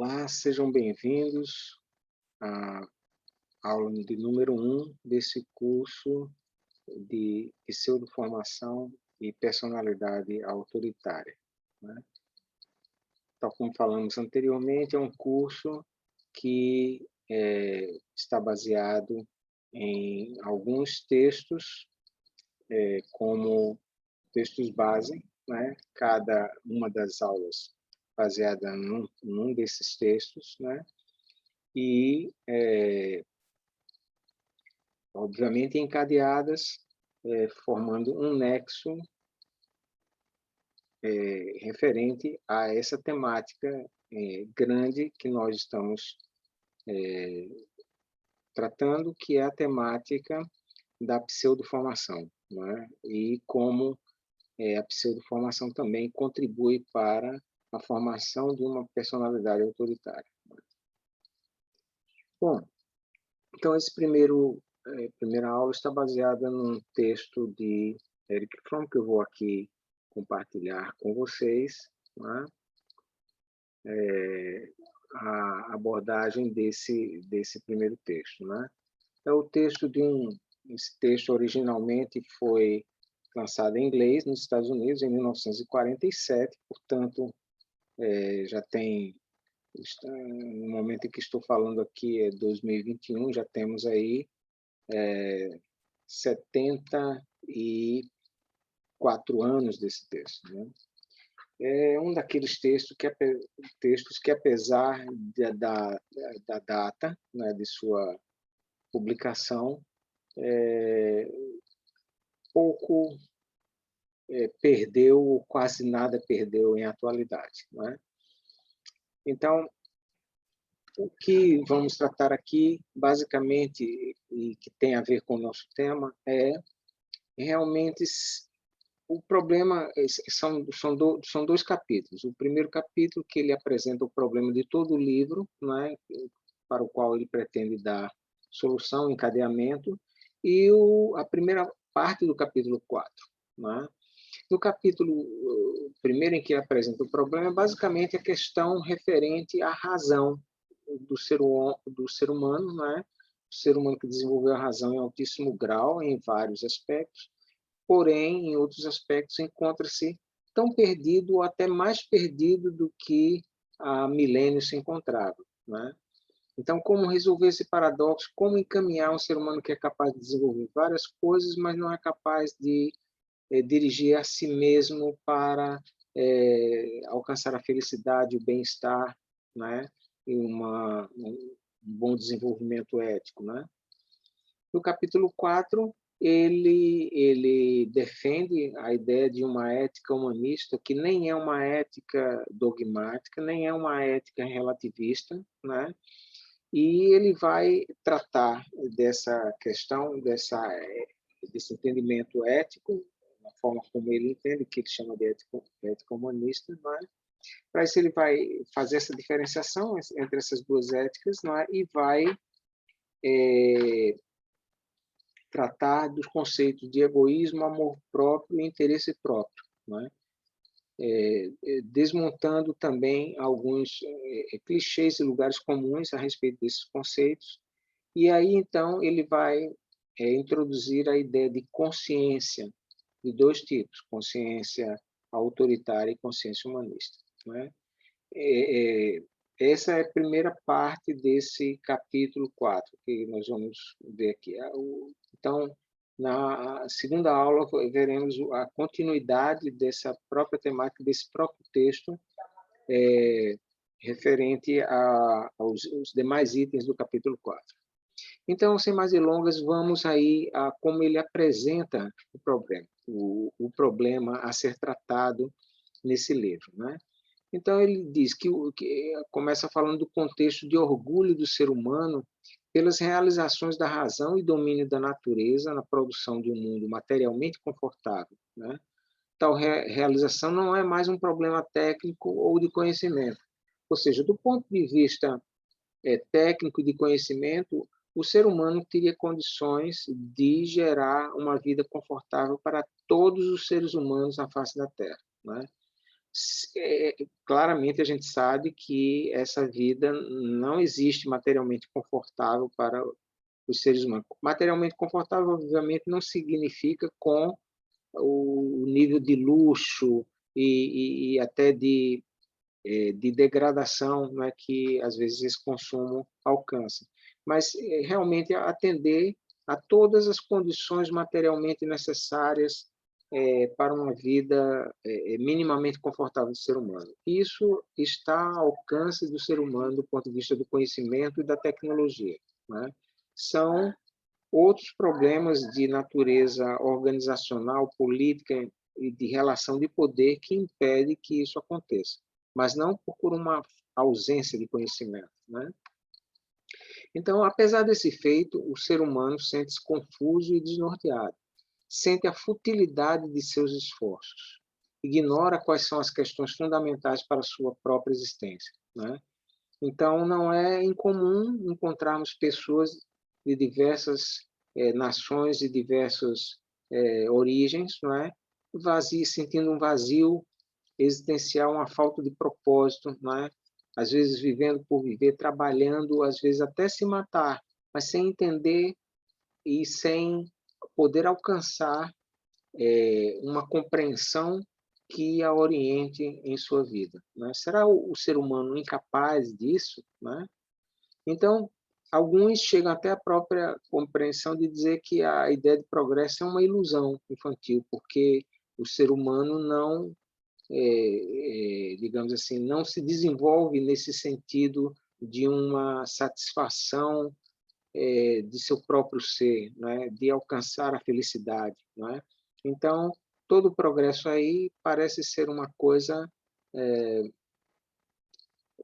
Olá, sejam bem-vindos à aula de número 1 desse curso de pseudoformação e personalidade autoritária, né. Tal como falamos anteriormente, é um curso que, está baseado em alguns textos, como textos base, né, cada uma das aulas baseada num desses textos, né, e, obviamente encadeadas, formando um nexo, referente a essa temática, grande que nós estamos tratando, que é a temática da pseudoformação, não é? E como, a pseudoformação também contribui para a formação de uma personalidade autoritária. Bom, então esse primeira aula está baseada num texto de Eric Fromm, que eu vou aqui compartilhar com vocês, né, a abordagem desse primeiro texto, né. É o texto esse texto originalmente foi lançado em inglês nos Estados Unidos em 1947, portanto, já tem no momento em que estou falando aqui é 2021, já temos aí 74 anos desse texto, né. É um daqueles textos que apesar da data, né, de sua publicação, pouco, perdeu ou quase nada perdeu em atualidade, não é. Então, o que vamos tratar aqui, basicamente, e que tem a ver com o nosso tema, é realmente o problema são 2 capítulos. O primeiro capítulo, que ele apresenta o problema de todo o livro, né, para o qual ele pretende dar solução, encadeamento, e a primeira parte do capítulo 4, né. No capítulo primeiro, em que ele apresenta o problema, é basicamente a questão referente à razão do ser humano, né. O ser humano que desenvolveu a razão em altíssimo grau, em vários aspectos, porém, em outros aspectos, encontra-se tão perdido ou até mais perdido do que há milênios se encontrava, né. Então, como resolver esse paradoxo? Como encaminhar um ser humano que é capaz de desenvolver várias coisas, mas não é capaz de dirigir a si mesmo para alcançar a felicidade, o bem-estar, né, e um bom desenvolvimento ético, né. No capítulo 4, ele defende a ideia de uma ética humanista, que nem é uma ética dogmática, nem é uma ética relativista, né, e ele vai tratar dessa questão, desse entendimento ético, da forma como ele entende, que ele chama de ética humanista, não é? Para isso ele vai fazer essa diferenciação entre essas duas éticas, não é? E vai tratar dos conceitos de egoísmo, amor próprio e interesse próprio, não é? Desmontando também alguns clichês e lugares comuns a respeito desses conceitos. E aí, então, ele vai introduzir a ideia de consciência, de 2 tipos: consciência autoritária e consciência humanista, não é? Eh Essa é a primeira parte desse capítulo 4 que nós vamos ver aqui. Então, na segunda aula, veremos a continuidade dessa própria temática, desse próprio texto, referente aos demais itens do capítulo 4. Então, sem mais delongas, vamos aí a como ele apresenta o problema a ser tratado nesse livro, né. Então ele diz que começa falando do contexto de orgulho do ser humano pelas realizações da razão e domínio da natureza na produção de um mundo materialmente confortável, né. Tal realização não é mais um problema técnico ou de conhecimento. Ou seja, do ponto de vista técnico de conhecimento, o ser humano teria condições de gerar uma vida confortável para todos os seres humanos na face da Terra, né. claramente a gente sabe que essa vida não existe materialmente confortável para os seres humanos. Materialmente confortável, obviamente, não significa com o nível de luxo e até de degradação, não é, que às vezes esse consumo alcança, mas realmente atender a todas as condições materialmente necessárias para uma vida minimamente confortável do ser humano. Isso está ao alcance do ser humano do ponto de vista do conhecimento e da tecnologia, né? São outros problemas de natureza organizacional, política e de relação de poder que impede que isso aconteça, mas não por uma ausência de conhecimento, né? Então, apesar desse feito, o ser humano sente-se confuso e desnorteado, sente a futilidade de seus esforços, ignora quais são as questões fundamentais para a sua própria existência, né? Então, não é incomum encontrarmos pessoas de diversas nações e diversas origens, não é? Sentindo um vazio existencial, uma falta de propósito, não é? Às vezes vivendo por viver, trabalhando, às vezes até se matar, mas sem entender e sem poder alcançar uma compreensão que a oriente em sua vida, né? Será o ser humano incapaz disso, né? Então, alguns chegam até a própria compreensão de dizer que a ideia de progresso é uma ilusão infantil, porque o ser humano não, digamos assim, não se desenvolve nesse sentido de uma satisfação de seu próprio ser, né? De alcançar a felicidade, né? Então, todo o progresso aí parece ser uma coisa,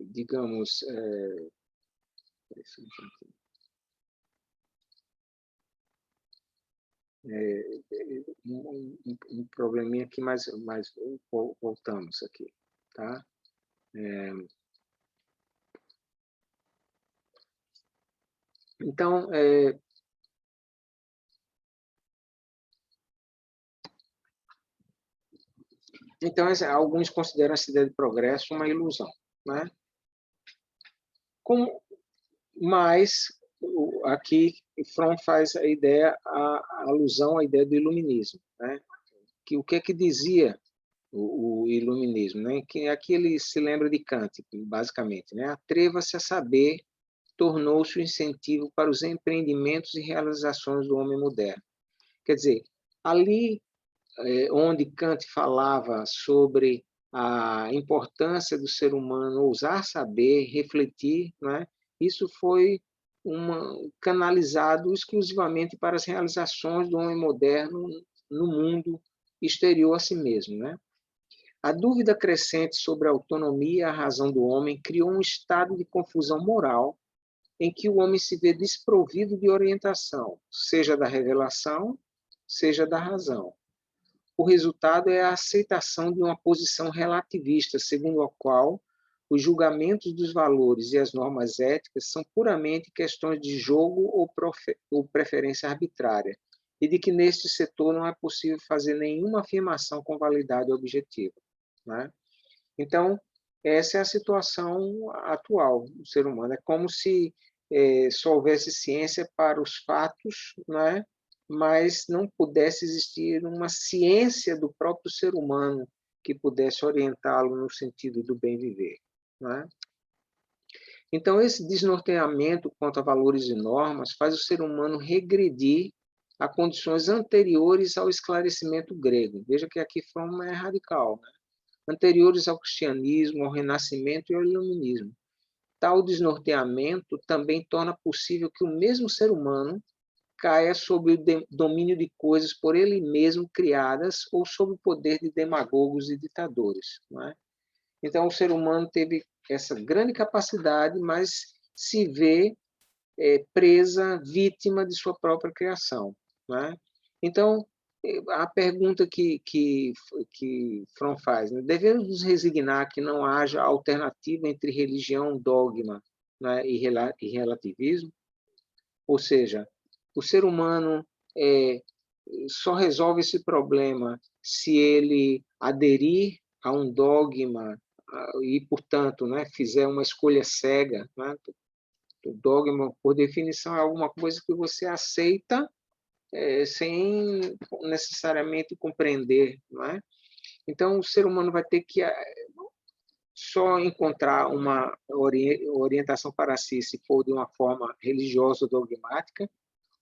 digamos, um probleminha aqui, mas voltamos aqui, tá? Então, alguns consideram essa ideia de progresso uma ilusão, né? Mas aqui Fromm faz a alusão à ideia do iluminismo, né? Que o que é que dizia o iluminismo, né? Que aqui ele se lembra de Kant, basicamente, né? Atreva-se a saber tornou-se o incentivo para os empreendimentos e realizações do homem moderno. Quer dizer, ali onde Kant falava sobre a importância do ser humano ousar saber, refletir, né? Isso foi canalizado exclusivamente para as realizações do homem moderno no mundo exterior a si mesmo, né? A dúvida crescente sobre a autonomia e a razão do homem criou um estado de confusão moral em que o homem se vê desprovido de orientação, seja da revelação, seja da razão. O resultado é a aceitação de uma posição relativista, segundo a qual os julgamentos dos valores e as normas éticas são puramente questões de jogo ou preferência arbitrária, e de que neste setor não é possível fazer nenhuma afirmação com validade objetiva, né? Então, essa é a situação atual do ser humano. É como se só houvesse ciência para os fatos, né? Mas não pudesse existir uma ciência do próprio ser humano que pudesse orientá-lo no sentido do bem viver, né? Então, esse desnorteamento quanto a valores e normas faz o ser humano regredir a condições anteriores ao esclarecimento grego. Veja que aqui Fromm é radical, né? Anteriores ao cristianismo, ao renascimento e ao iluminismo. Tal desnorteamento também torna possível que o mesmo ser humano caia sob o domínio de coisas por ele mesmo criadas ou sob o poder de demagogos e ditadores, não é? Então, o ser humano teve essa grande capacidade, mas se vê presa, vítima de sua própria criação, não é? Então, a pergunta que Fromm faz, né? Devemos nos resignar que não haja alternativa entre religião, dogma, né, e relativismo? Ou seja, o ser humano só resolve esse problema se ele aderir a um dogma e, portanto, né, fizer uma escolha cega, né? O dogma, por definição, é alguma coisa que você aceita sem necessariamente compreender, não é? Então, o ser humano vai ter que só encontrar uma orientação para si, se for de uma forma religiosa ou dogmática,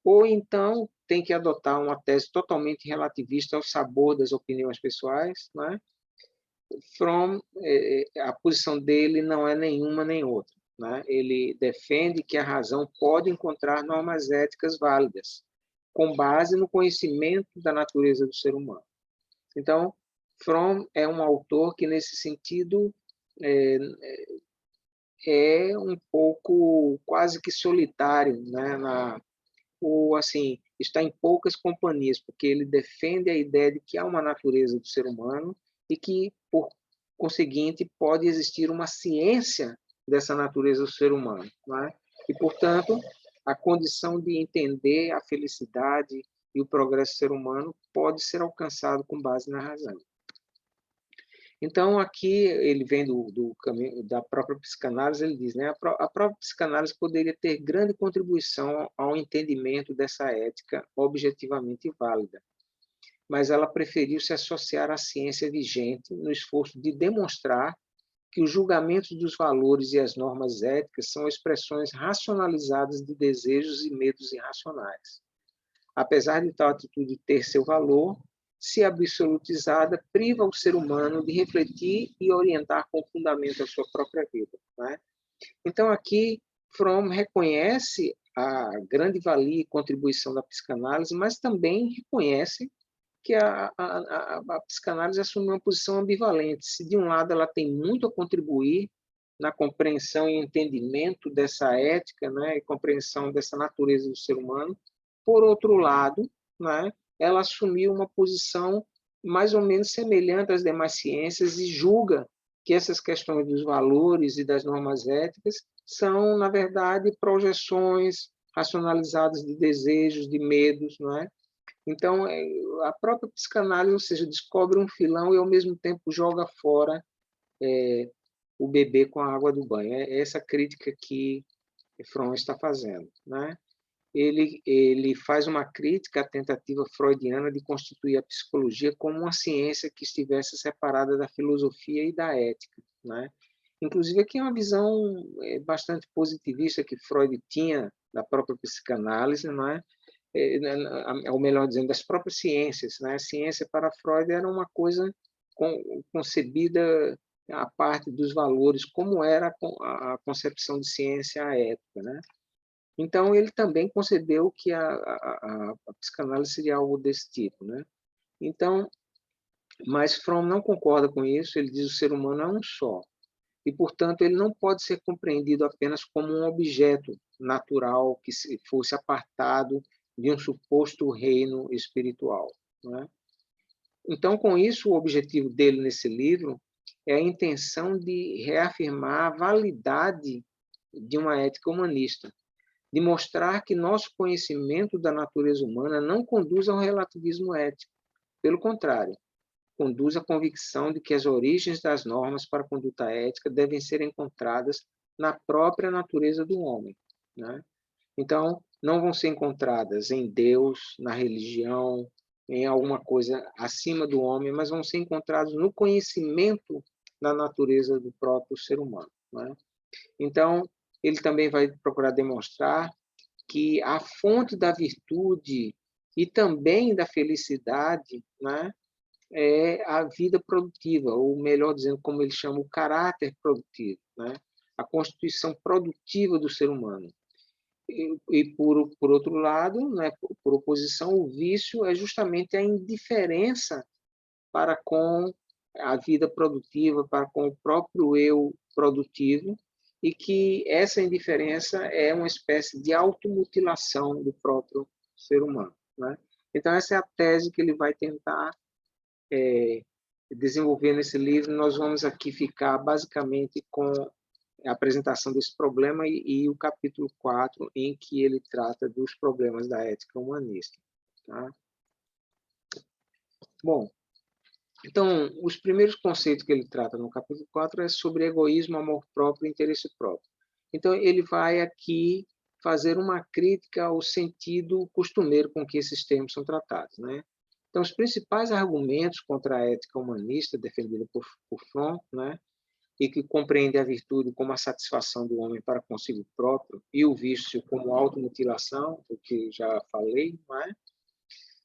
ou então tem que adotar uma tese totalmente relativista ao sabor das opiniões pessoais, né? Fromm, a posição dele não é nenhuma nem outra, né? Ele defende que a razão pode encontrar normas éticas válidas, com base no conhecimento da natureza do ser humano. Então, Fromm é um autor que, nesse sentido, é um pouco quase que solitário, né? Ou assim, está em poucas companhias, porque ele defende a ideia de que há uma natureza do ser humano e que, por conseguinte, pode existir uma ciência dessa natureza do ser humano, não é? E, portanto, a condição de entender a felicidade e o progresso do ser humano pode ser alcançado com base na razão. Então, aqui ele vem do caminho da própria psicanálise, ele diz, né, a própria psicanálise poderia ter grande contribuição ao entendimento dessa ética objetivamente válida, mas ela preferiu se associar à ciência vigente no esforço de demonstrar que os julgamentos dos valores e as normas éticas são expressões racionalizadas de desejos e medos irracionais. Apesar de tal atitude ter seu valor, se absolutizada, priva o ser humano de refletir e orientar com fundamento a sua própria vida, né? Então, aqui, Fromm reconhece a grande valia e contribuição da psicanálise, mas também reconhece que a psicanálise assume uma posição ambivalente. Se, de um lado, ela tem muito a contribuir na compreensão e entendimento dessa ética, né, e compreensão dessa natureza do ser humano, por outro lado, né, ela assumiu uma posição mais ou menos semelhante às demais ciências e julga que essas questões dos valores e das normas éticas são, na verdade, projeções racionalizadas de desejos, de medos, não é? Então, a própria psicanálise, ou seja, descobre um filão e, ao mesmo tempo, joga fora o bebê com a água do banho. É essa crítica que Fromm está fazendo, né? Ele faz uma crítica à tentativa freudiana de constituir a psicologia como uma ciência que estivesse separada da filosofia e da ética, né? Inclusive, aqui é uma visão bastante positivista que Freud tinha da própria psicanálise, não é? Ou melhor dizendo, das próprias ciências, né? A ciência para Freud era uma coisa concebida à parte dos valores, como era a concepção de ciência à época, né? Então, ele também concebeu que a psicanálise seria algo desse tipo, né? Então, mas Fromm não concorda com isso, ele diz que o ser humano é um só, e, portanto, ele não pode ser compreendido apenas como um objeto natural que fosse apartado de um suposto reino espiritual, né? Então, com isso, o objetivo dele nesse livro é a intenção de reafirmar a validade de uma ética humanista, de mostrar que nosso conhecimento da natureza humana não conduz ao relativismo ético. Pelo contrário, conduz à convicção de que as origens das normas para a conduta ética devem ser encontradas na própria natureza do homem, né? Então, não vão ser encontradas em Deus, na religião, em alguma coisa acima do homem, mas vão ser encontradas no conhecimento da natureza do próprio ser humano, né? Então, ele também vai procurar demonstrar que a fonte da virtude e também da felicidade, né, é a vida produtiva, ou melhor dizendo, como ele chama, o caráter produtivo, né? A constituição produtiva do ser humano. E por outro lado, né, por oposição, o vício é justamente a indiferença para com a vida produtiva, para com o próprio eu produtivo, e que essa indiferença é uma espécie de automutilação do próprio ser humano, né? Então, essa é a tese que ele vai tentar desenvolver nesse livro. Nós vamos aqui ficar basicamente com a apresentação desse problema e o capítulo 4, em que ele trata dos problemas da ética humanista, tá? Bom, Então, os primeiros conceitos que ele trata no capítulo 4 é sobre egoísmo, amor próprio e interesse próprio. Então, ele vai aqui fazer uma crítica ao sentido costumeiro com que esses termos são tratados, né? Então, os principais argumentos contra a ética humanista defendida por Fromm, né, e que compreende a virtude como a satisfação do homem para consigo próprio e o vício como automutilação, o que já falei, não é?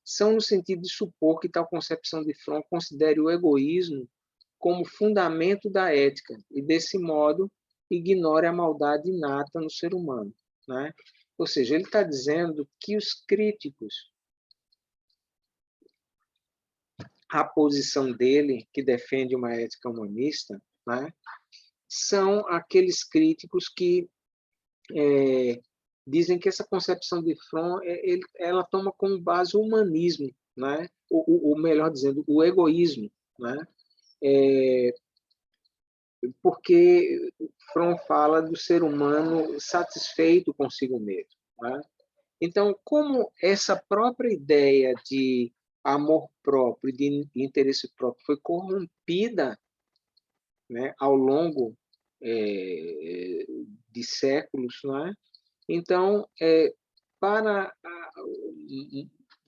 São no sentido de supor que tal concepção de Fromm considere o egoísmo como fundamento da ética e, desse modo, ignore a maldade inata no ser humano, né? Ou seja, ele está dizendo que os críticos à posição dele, que defende uma ética humanista, né, são aqueles críticos que dizem que essa concepção de Fromm ela toma como base o humanismo, né? O melhor dizendo, o egoísmo, né? Porque Fromm fala do ser humano satisfeito consigo mesmo, né? Então, como essa própria ideia de amor próprio, de interesse próprio, foi corrompida, né, ao longo de séculos, não é? Então, para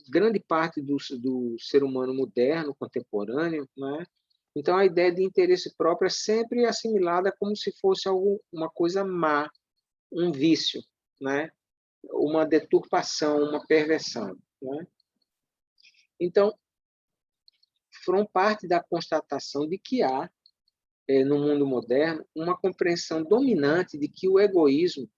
grande parte do ser humano moderno, contemporâneo, né? Então, a ideia de interesse próprio é sempre assimilada como se fosse uma coisa má, um vício, né? Uma deturpação, uma perversão, né? Então, Fromm parte da constatação de que há, no mundo moderno, uma compreensão dominante de que o egoísmo,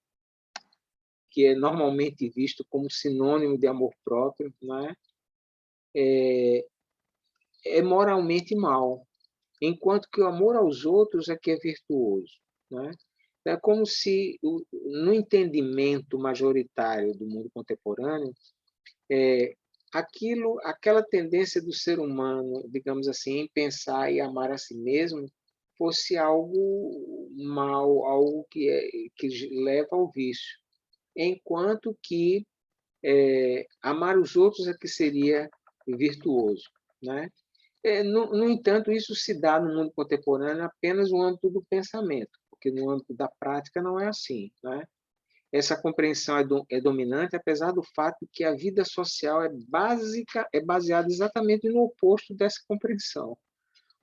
que é normalmente visto como sinônimo de amor próprio, né, é moralmente mal, enquanto que o amor aos outros é que é virtuoso, né? É como se, no entendimento majoritário do mundo contemporâneo, aquela tendência do ser humano, digamos assim, em pensar e amar a si mesmo, fosse algo mal, algo que leva ao vício, enquanto que amar os outros é que seria virtuoso, né? No entanto, isso se dá no mundo contemporâneo apenas no âmbito do pensamento, porque no âmbito da prática não é assim, né? Essa compreensão é dominante, apesar do fato que a vida social é baseada exatamente no oposto dessa compreensão.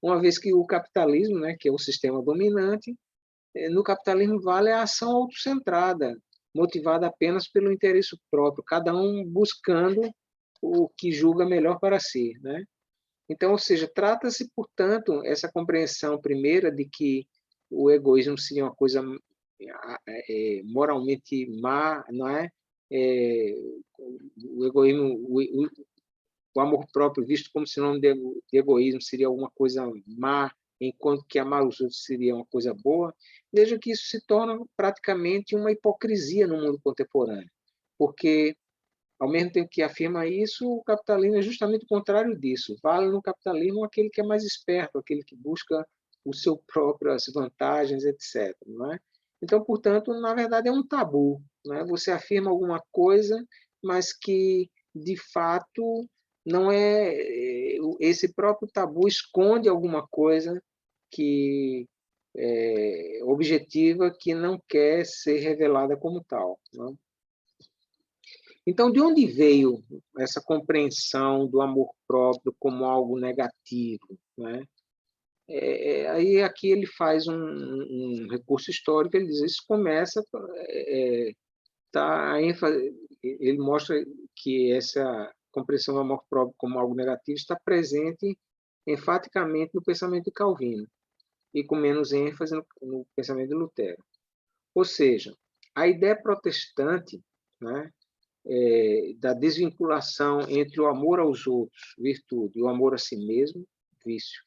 Uma vez que o capitalismo, né, que é o sistema dominante, no capitalismo vale a ação autocentrada, motivada apenas pelo interesse próprio, cada um buscando o que julga melhor para si, né? Então, ou seja, trata-se, portanto, essa compreensão primeira de que o egoísmo seria uma coisa moralmente má, não é? O egoísmo, o amor próprio visto como sinônimo de egoísmo seria alguma coisa má, enquanto que amar os outros seria uma coisa boa. Veja que isso se torna praticamente uma hipocrisia no mundo contemporâneo, porque ao mesmo tempo que afirma isso, o capitalismo é justamente o contrário disso. Vale no capitalismo aquele que é mais esperto, aquele que busca o seu próprio, as vantagens, etc. Não é? Então, portanto, na verdade é um tabu. Não é? Você afirma alguma coisa, mas que, de fato, não é. Esse próprio tabu esconde alguma coisa que objetiva que não quer ser revelada como tal. Não é? Então, de onde veio essa compreensão do amor próprio como algo negativo, né? Aí aqui ele faz um recurso histórico, ele diz, isso começa, tá, a ênfase, ele mostra que essa compreensão do amor próprio como algo negativo está presente enfaticamente no pensamento de Calvino, e com menos ênfase no pensamento de Lutero. Ou seja, a ideia protestante, né, da desvinculação entre o amor aos outros, virtude, e o amor a si mesmo, vício,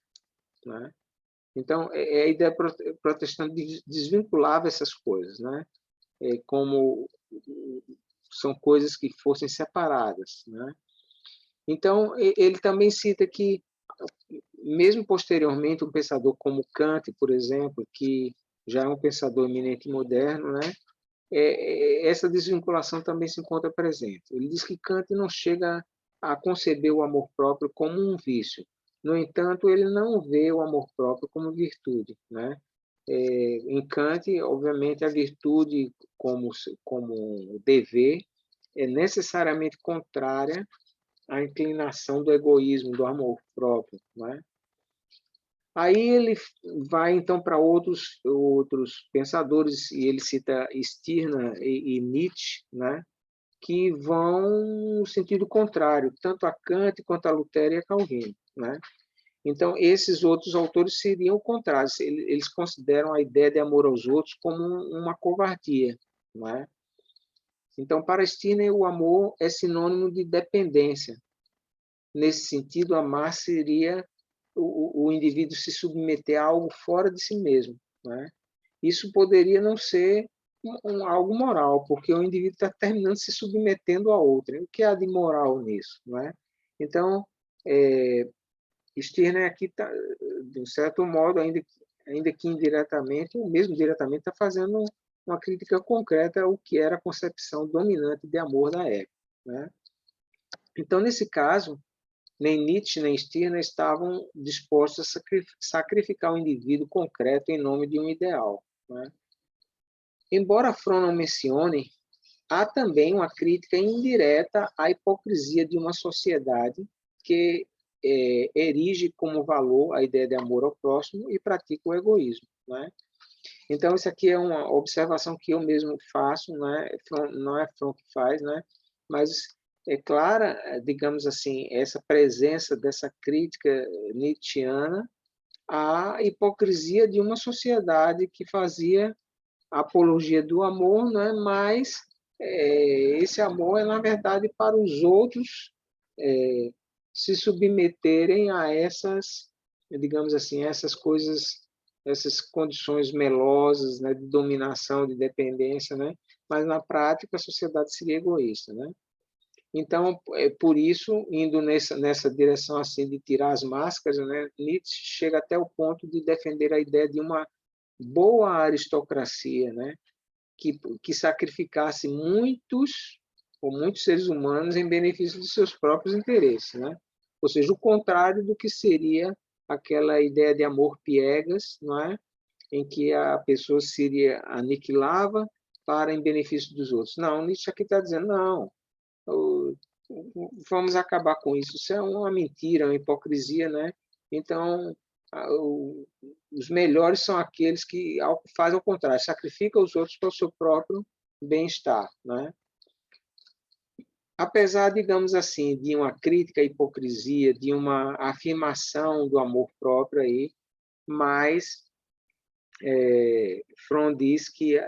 né? Então, a ideia protestante desvinculava essas coisas, né? Como são coisas que fossem separadas, né? Então, ele também cita que, mesmo posteriormente, um pensador como Kant, por exemplo, que já é um pensador eminente moderno, né? Essa desvinculação também se encontra presente. Ele diz que Kant não chega a conceber o amor próprio como um vício, No entanto, ele não vê o amor próprio como virtude, né? Em Kant, obviamente, a virtude como dever é necessariamente contrária à inclinação do egoísmo, do amor próprio, né? Aí ele vai, então, para outros pensadores, e ele cita Stirner e Nietzsche, né? Que vão no sentido contrário, tanto a Kant quanto a Lutero e a Calvino, né? Então, esses outros autores seriam contrários. Eles consideram a ideia de amor aos outros como uma covardia, não é? Então, para Stirner, o amor é sinônimo de dependência. Nesse sentido, amar seria o indivíduo se submeter a algo fora de si mesmo, não é? Isso poderia não ser algo moral, porque o indivíduo está terminando se submetendo a outro. O que há de moral nisso, não é? Então, Stirner aqui está, de um certo modo, ainda que indiretamente, ou mesmo diretamente, está fazendo uma crítica concreta ao que era a concepção dominante de amor da época, né? Então, nesse caso, nem Nietzsche nem Stirner estavam dispostos a sacrificar o indivíduo concreto em nome de um ideal, né? Embora Fromm não mencione, há também uma crítica indireta à hipocrisia de uma sociedade que erige como valor a ideia de amor ao próximo e pratica o egoísmo, né? Então, isso aqui é uma observação que eu mesmo faço, né? Não é Fromm que faz, né? Mas é clara, digamos assim, essa presença dessa crítica nietzschiana à hipocrisia de uma sociedade que fazia a apologia do amor, né? Mas esse amor é, na verdade, para os outros se submeterem a essas, digamos assim, essas coisas, essas condições melosas, né, de dominação, de dependência, né? Mas na prática a sociedade seria egoísta, né? Então, por isso, indo nessa direção assim de tirar as máscaras, né, Nietzsche chega até o ponto de defender a ideia de uma boa aristocracia, né, que sacrificasse muitos seres humanos em benefício de seus próprios interesses, né? Ou seja, o contrário do que seria aquela ideia de amor piegas, não é? Em que a pessoa seria aniquilava para em benefício dos outros. Não, Nietzsche aqui está dizendo, não, vamos acabar com isso. Isso é uma mentira, uma hipocrisia, né? Então, os melhores são aqueles que fazem o contrário, sacrificam os outros para o seu próprio bem-estar, né? Apesar, digamos assim, de uma crítica à hipocrisia, de uma afirmação do amor próprio aí, mas Fromm diz que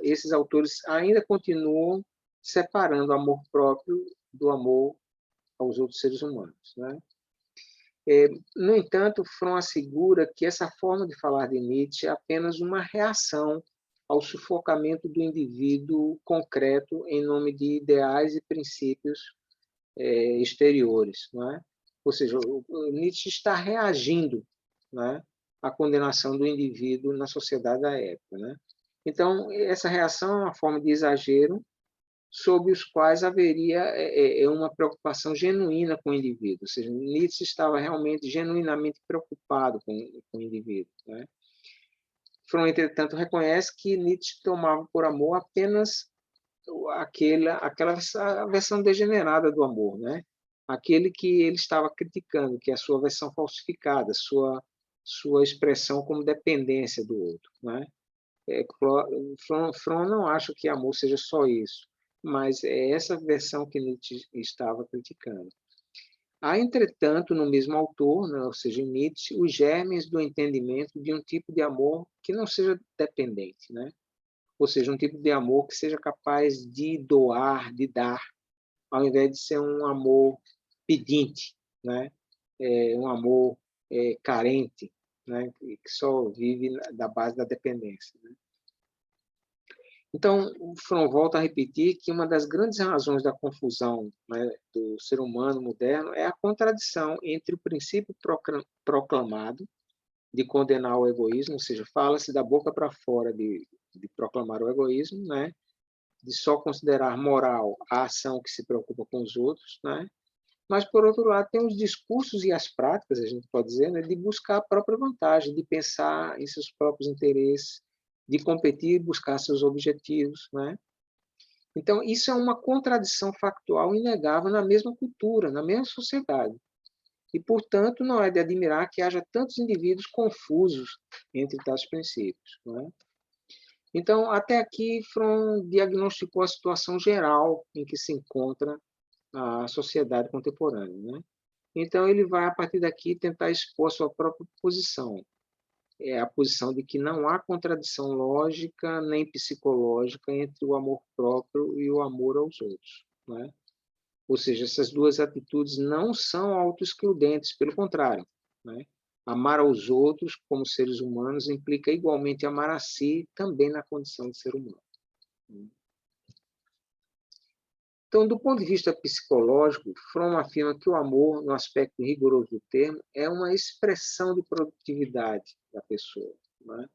esses autores ainda continuam separando o amor próprio do amor aos outros seres humanos, né? No entanto, Fromm assegura que essa forma de falar de Nietzsche é apenas uma reação ao sufocamento do indivíduo concreto em nome de ideais e princípios exteriores, não é? Ou seja, o Nietzsche está reagindo, né, à condenação do indivíduo na sociedade da época, né? Então, essa reação é uma forma de exagero sobre os quais haveria uma preocupação genuína com o indivíduo. Ou seja, Nietzsche estava realmente, genuinamente preocupado com o indivíduo, né? Fromm, entretanto, reconhece que Nietzsche tomava por amor apenas aquela versão degenerada do amor, né? Aquele que ele estava criticando, que é a sua versão falsificada, sua expressão como dependência do outro, né? Fromm não acha que amor seja só isso, mas é essa versão que Nietzsche estava criticando. Há, entretanto, no mesmo autor, né, ou seja, em Nietzsche, os germes do entendimento de um tipo de amor que não seja dependente, né? Ou seja, um tipo de amor que seja capaz de doar, de dar, ao invés de ser um amor pedinte, né? Um amor carente, né? Que só vive da base da dependência, né? Então, o Fromm volta a repetir que uma das grandes razões da confusão, né, do ser humano moderno é a contradição entre o princípio proclamado de condenar o egoísmo, ou seja, fala-se da boca para fora de proclamar o egoísmo, né, de só considerar moral a ação que se preocupa com os outros, né, Mas, por outro lado, tem os discursos e as práticas, a gente pode dizer, né, de buscar a própria vantagem, de pensar em seus próprios interesses, de competir e buscar seus objetivos, né? Então, isso é uma contradição factual inegável na mesma cultura, na mesma sociedade. E, portanto, não é de admirar que haja tantos indivíduos confusos entre tais princípios, não é? Então, até aqui, Fromm diagnosticou a situação geral em que se encontra a sociedade contemporânea, né? Então, ele vai, a partir daqui, tentar expor a sua própria posição. É a posição de que não há contradição lógica nem psicológica entre o amor próprio e o amor aos outros, né? Ou seja, essas duas atitudes não são autoexcludentes, pelo contrário, né? Amar aos outros como seres humanos implica igualmente amar a si também na condição de ser humano. Então, do ponto de vista psicológico, Fromm afirma que o amor, no aspecto rigoroso do termo, é uma expressão de produtividade da pessoa, né?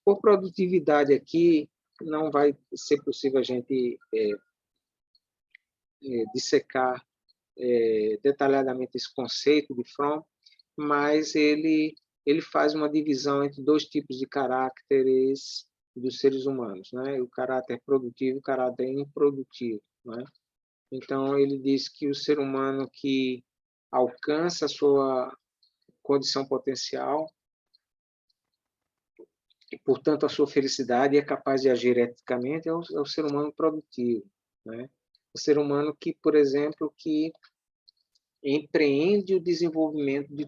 Por produtividade aqui, não vai ser possível a gente dissecar detalhadamente esse conceito de Fromm, mas ele faz uma divisão entre dois tipos de caracteres dos seres humanos, né? O caráter produtivo e o caráter improdutivo, né? Então, ele diz que o ser humano que alcança a sua condição potencial e, portanto, a sua felicidade e é capaz de agir eticamente é o ser humano produtivo, né? O ser humano que, por exemplo, que empreende o desenvolvimento de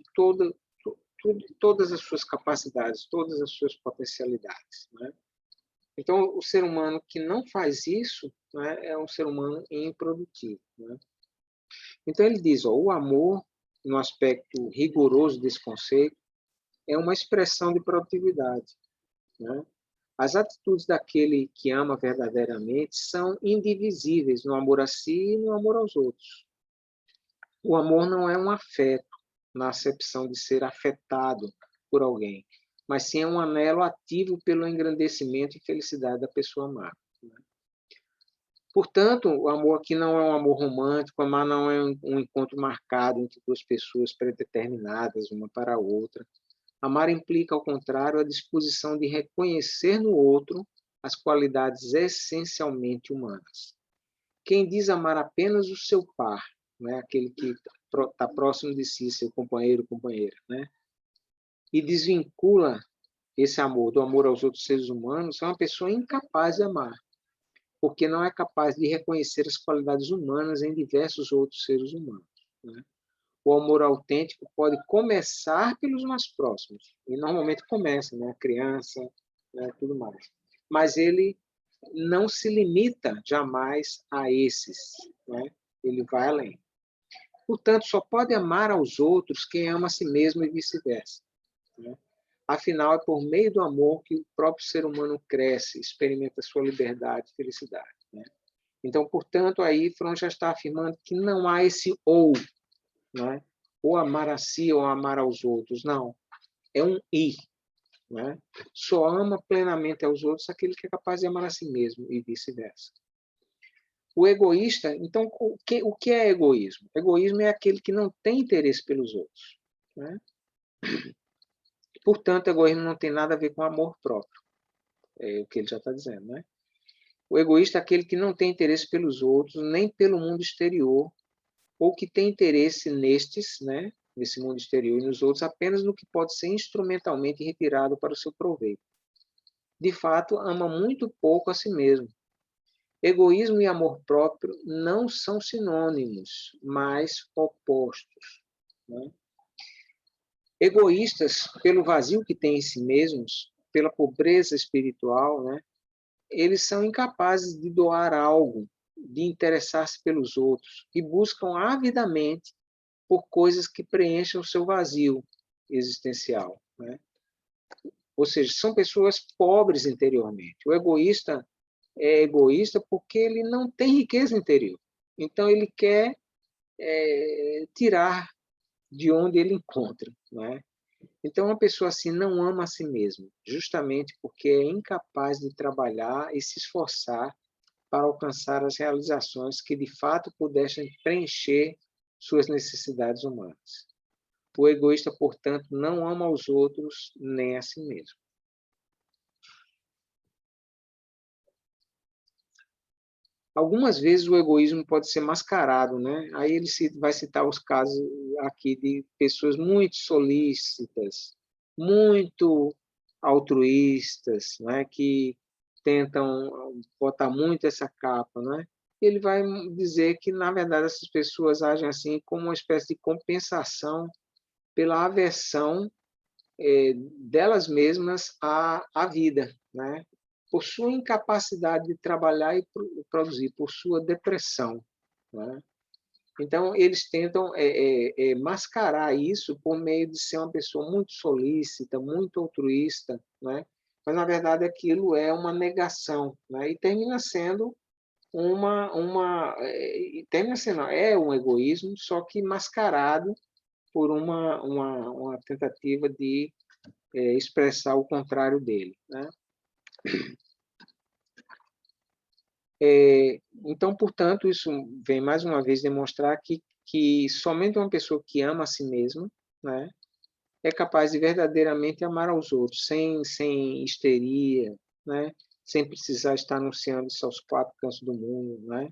todas as suas capacidades, todas as suas potencialidades, né? Então, o ser humano que não faz isso, né, é um ser humano improdutivo, né? Então, ele diz, ó, o amor, no aspecto rigoroso desse conceito, é uma expressão de produtividade, né? As atitudes daquele que ama verdadeiramente são indivisíveis no amor a si e no amor aos outros. O amor não é um afeto, na acepção de ser afetado por alguém, mas sim é um anelo ativo pelo engrandecimento e felicidade da pessoa amada. Portanto, o amor aqui não é um amor romântico, amar não é um encontro marcado entre duas pessoas predeterminadas, uma para a outra. Amar implica, ao contrário, a disposição de reconhecer no outro as qualidades essencialmente humanas. Quem diz amar apenas o seu par, né, aquele que está próximo de si, seu companheiro, companheira, né, e desvincula esse amor do amor aos outros seres humanos, é uma pessoa incapaz de amar, porque não é capaz de reconhecer as qualidades humanas em diversos outros seres humanos, né? O amor autêntico pode começar pelos mais próximos, e normalmente começa, né, a criança, né, tudo mais. Mas ele não se limita jamais a esses, né? Ele vai além. Portanto, só pode amar aos outros quem ama a si mesmo e vice-versa, né? Afinal, é por meio do amor que o próprio ser humano cresce, experimenta sua liberdade e felicidade, né? Então, portanto, aí Fromm já está afirmando que não há esse ou, né? Ou amar a si ou amar aos outros, não. É um e, né? Só ama plenamente aos outros aquele que é capaz de amar a si mesmo e vice-versa. O egoísta, então, o que é egoísmo? Egoísmo é aquele que não tem interesse pelos outros, né? Portanto, egoísmo não tem nada a ver com amor próprio, é o que ele já está dizendo, né? O egoísta é aquele que não tem interesse pelos outros, nem pelo mundo exterior, ou que tem interesse nestes, né, nesse mundo exterior e nos outros, apenas no que pode ser instrumentalmente retirado para o seu proveito. De fato, ama muito pouco a si mesmo. Egoísmo e amor próprio não são sinônimos, mas opostos, né? Egoístas, pelo vazio que têm em si mesmos, pela pobreza espiritual, né, eles são incapazes de doar algo, de interessar-se pelos outros, e buscam avidamente por coisas que preencham o seu vazio existencial, né? Ou seja, são pessoas pobres interiormente. O egoísta é egoísta porque ele não tem riqueza interior. Então, ele quer tirar de onde ele encontra, né? Então, uma pessoa assim não ama a si mesma, justamente porque é incapaz de trabalhar e se esforçar para alcançar as realizações que de fato pudessem preencher suas necessidades humanas. O egoísta, portanto, não ama os outros nem a si mesmo. Algumas vezes o egoísmo pode ser mascarado, né? Aí ele vai citar os casos aqui de pessoas muito solícitas, muito altruístas, né? Que tentam botar muito essa capa, né? Ele vai dizer que, na verdade, essas pessoas agem assim como uma espécie de compensação pela aversão delas mesmas à vida, né? Por sua incapacidade de trabalhar e produzir, por sua depressão, né? Então, eles tentam mascarar isso por meio de ser uma pessoa muito solícita, muito altruísta, né? Mas, na verdade, aquilo é uma negação, né? E termina sendo é um egoísmo, só que mascarado por uma tentativa de expressar o contrário dele, né? Então, portanto, isso vem mais uma vez demonstrar que somente uma pessoa que ama a si mesma, né, é capaz de verdadeiramente amar aos outros, sem histeria, né, sem precisar estar anunciando isso aos quatro cantos do mundo, né?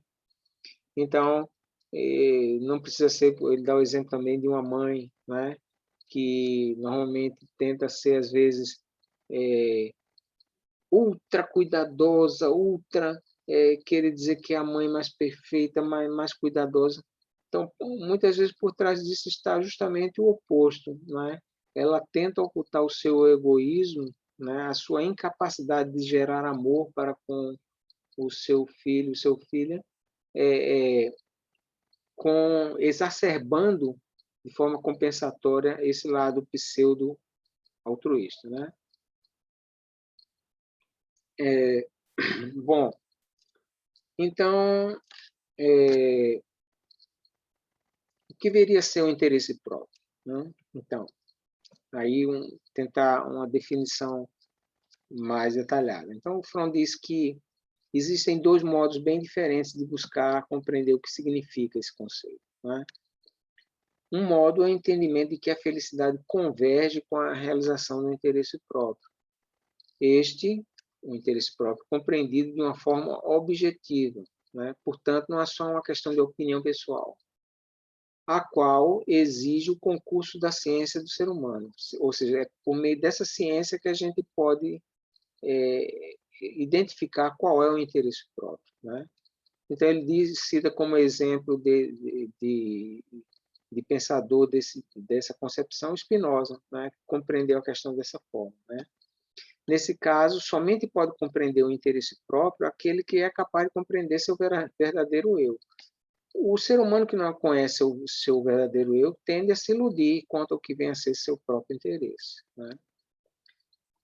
Então, não precisa ser, ele dá o exemplo também de uma mãe, né, que normalmente tenta ser, às vezes, ultra cuidadosa, ultra querer dizer que é a mãe mais perfeita, mais cuidadosa. Então, muitas vezes por trás disso está justamente o oposto, não é? Ela tenta ocultar o seu egoísmo, né, a sua incapacidade de gerar amor para com o seu filho, sua filha, é, exacerbando de forma compensatória esse lado pseudo altruísta, né? Bom, então, o que deveria ser o interesse próprio, né? Então, aí tentar uma definição mais detalhada. Então, o Fromm diz que existem dois modos bem diferentes de buscar compreender o que significa esse conceito, né? Um modo é o entendimento de que a felicidade converge com a realização do interesse próprio. O interesse próprio, compreendido de uma forma objetiva, né? Portanto, não é só uma questão de opinião pessoal, a qual exige o concurso da ciência do ser humano. Ou seja, é por meio dessa ciência que a gente pode identificar qual é o interesse próprio, né? Então, ele cita como exemplo de pensador dessa concepção Spinoza, né? Que compreendeu a questão dessa forma, né? Nesse caso, somente pode compreender o interesse próprio aquele que é capaz de compreender seu verdadeiro eu. O ser humano que não conhece o seu verdadeiro eu tende a se iludir quanto ao que vem a ser seu próprio interesse, né?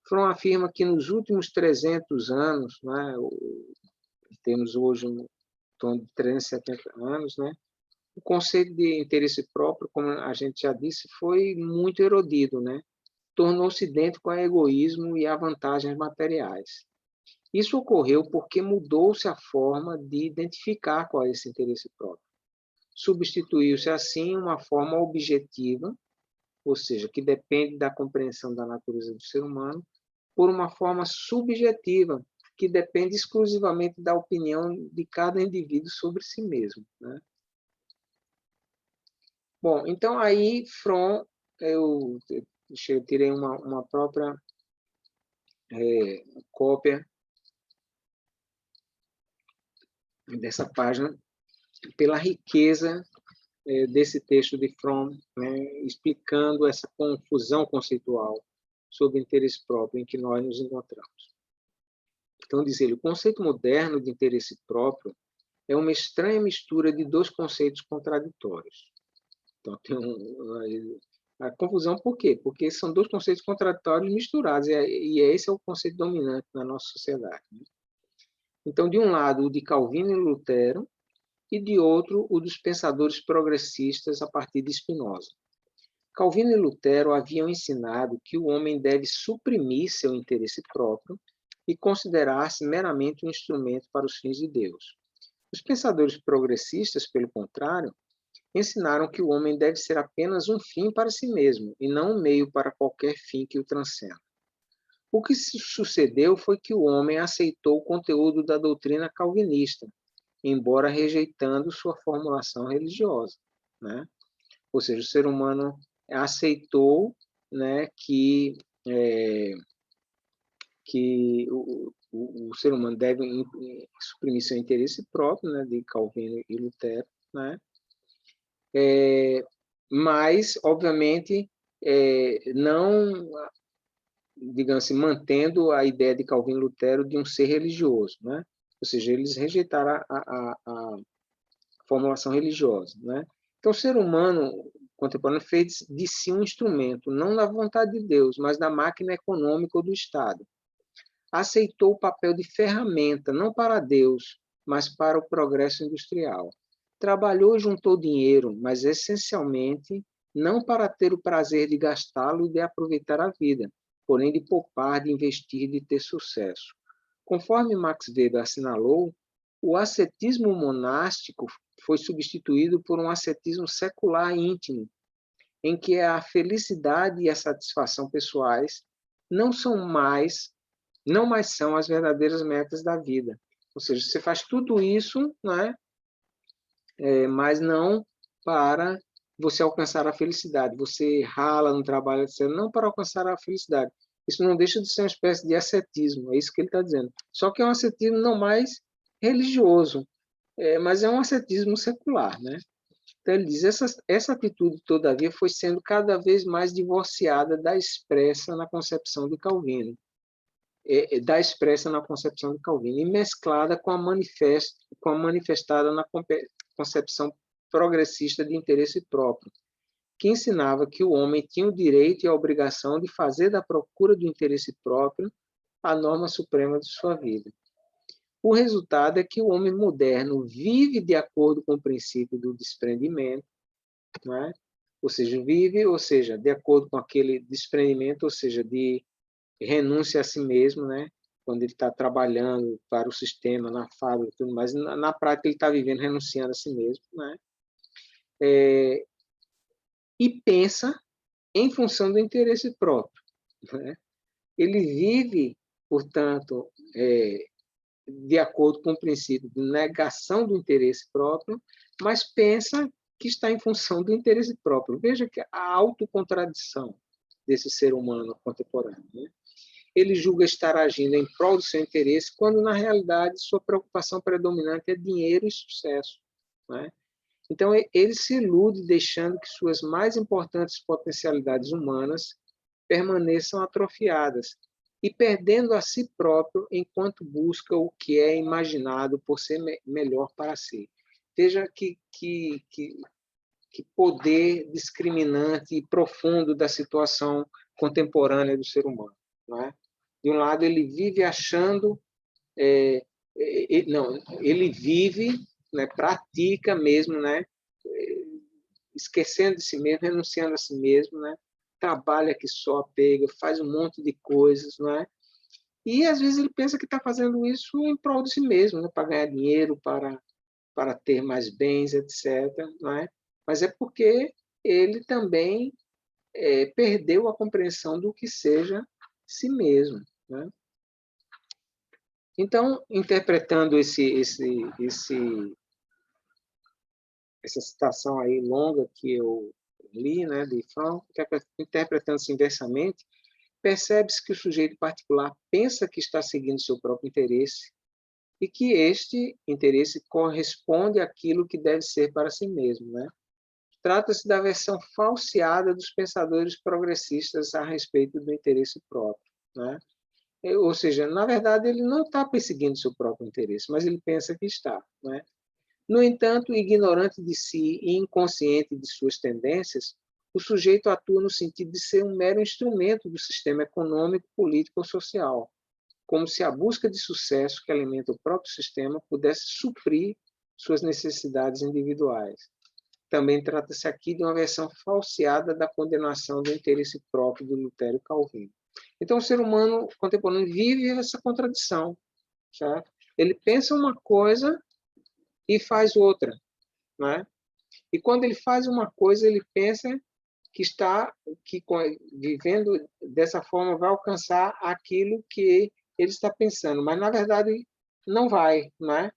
Fromm afirma que nos últimos 300 anos, né, temos hoje em torno de 370 anos, né, o conceito de interesse próprio, como a gente já disse, foi muito erodido, né? Tornou-se idêntico a egoísmo e a vantagens materiais. Isso ocorreu porque mudou-se a forma de identificar qual é esse interesse próprio. Substituiu-se, assim, uma forma objetiva, ou seja, que depende da compreensão da natureza do ser humano, por uma forma subjetiva, que depende exclusivamente da opinião de cada indivíduo sobre si mesmo, né? Bom, então aí, Fromm, eu tirei uma própria cópia dessa página, pela riqueza desse texto de Fromm, né, explicando essa confusão conceitual sobre interesse próprio em que nós nos encontramos. Então, diz ele, o conceito moderno de interesse próprio é uma estranha mistura de dois conceitos contraditórios. Então, tem a confusão por quê? Porque são dois conceitos contraditórios misturados, e esse é o conceito dominante na nossa sociedade, né? Então, de um lado, o de Calvino e Lutero, e de outro, o dos pensadores progressistas a partir de Spinoza. Calvino e Lutero haviam ensinado que o homem deve suprimir seu interesse próprio e considerar-se meramente um instrumento para os fins de Deus. Os pensadores progressistas, pelo contrário, ensinaram que o homem deve ser apenas um fim para si mesmo, e não um meio para qualquer fim que o transcenda. O que sucedeu foi que o homem aceitou o conteúdo da doutrina calvinista, embora rejeitando sua formulação religiosa, né? Ou seja, o ser humano aceitou, né, que o ser humano deve suprimir seu interesse próprio, né, de Calvino e Lutero, né? Mas, obviamente, não, digamos assim, mantendo a ideia de Calvino e Lutero de um ser religioso, né? Ou seja, eles rejeitaram a formulação religiosa, né? Então, o ser humano contemporâneo fez de si um instrumento, não na vontade de Deus, mas na máquina econômica do Estado. Aceitou o papel de ferramenta, não para Deus, mas para o progresso industrial. Trabalhou e juntou dinheiro, mas essencialmente não para ter o prazer de gastá-lo e de aproveitar a vida, porém de poupar, de investir, de ter sucesso. Conforme Max Weber assinalou, o ascetismo monástico foi substituído por um ascetismo secular íntimo, em que a felicidade e a satisfação pessoais não mais são as verdadeiras metas da vida. Ou seja, você faz tudo isso, né? Mas não para você alcançar a felicidade. Você rala no trabalho, etc., não para alcançar a felicidade. Isso não deixa de ser uma espécie de ascetismo, é isso que ele está dizendo. Só que é um ascetismo não mais religioso, mas é um ascetismo secular, né? Então, ele diz, essa atitude, todavia, foi sendo cada vez mais divorciada da expressa na concepção de Calvino, e mesclada com a manifestada na concepção progressista de interesse próprio, que ensinava que o homem tinha o direito e a obrigação de fazer da procura do interesse próprio a norma suprema de sua vida. O resultado é que o homem moderno vive de acordo com o princípio do desprendimento, não é? Ou seja, de acordo com aquele desprendimento, ou seja, de renúncia a si mesmo, né? Quando ele está trabalhando para o sistema, na fábrica e tudo mais, na prática ele está vivendo renunciando a si mesmo, né? E pensa em função do interesse próprio, né? Ele vive, portanto, de acordo com o princípio de negação do interesse próprio, mas pensa que está em função do interesse próprio. Veja que a autocontradição desse ser humano contemporâneo, né? Ele julga estar agindo em prol do seu interesse, quando, na realidade, sua preocupação predominante é dinheiro e sucesso, né? Então, ele se ilude deixando que suas mais importantes potencialidades humanas permaneçam atrofiadas e perdendo a si próprio enquanto busca o que é imaginado por ser melhor para si. Veja que poder discriminante e profundo da situação contemporânea do ser humano, não é? De um lado, ele vive achando, ele vive, né, pratica mesmo, né, esquecendo de si mesmo, renunciando a si mesmo, né, trabalha que só, pega, faz um monte de coisas, não é? E às vezes ele pensa que está fazendo isso em prol de si mesmo, né, para ganhar dinheiro, para ter mais bens, etc. Não é? Mas é porque ele também perdeu a compreensão do que seja si mesmo, né? Então, interpretando essa citação aí longa que eu li, né, de Fromm, interpretando-se inversamente, percebe-se que o sujeito particular pensa que está seguindo seu próprio interesse e que este interesse corresponde àquilo que deve ser para si mesmo, né? Trata-se da versão falseada dos pensadores progressistas a respeito do interesse próprio, né? Ou seja, na verdade, ele não está perseguindo seu próprio interesse, mas ele pensa que está, né? No entanto, ignorante de si e inconsciente de suas tendências, o sujeito atua no sentido de ser um mero instrumento do sistema econômico, político ou social, como se a busca de sucesso que alimenta o próprio sistema pudesse suprir suas necessidades individuais. Também trata-se aqui de uma versão falseada da condenação do interesse próprio de Lutero e Calvino. Então, o ser humano contemporâneo vive essa contradição, certo? Ele pensa uma coisa e faz outra, né? E quando ele faz uma coisa, ele pensa que vivendo dessa forma vai alcançar aquilo que ele está pensando, mas na verdade não vai, não é?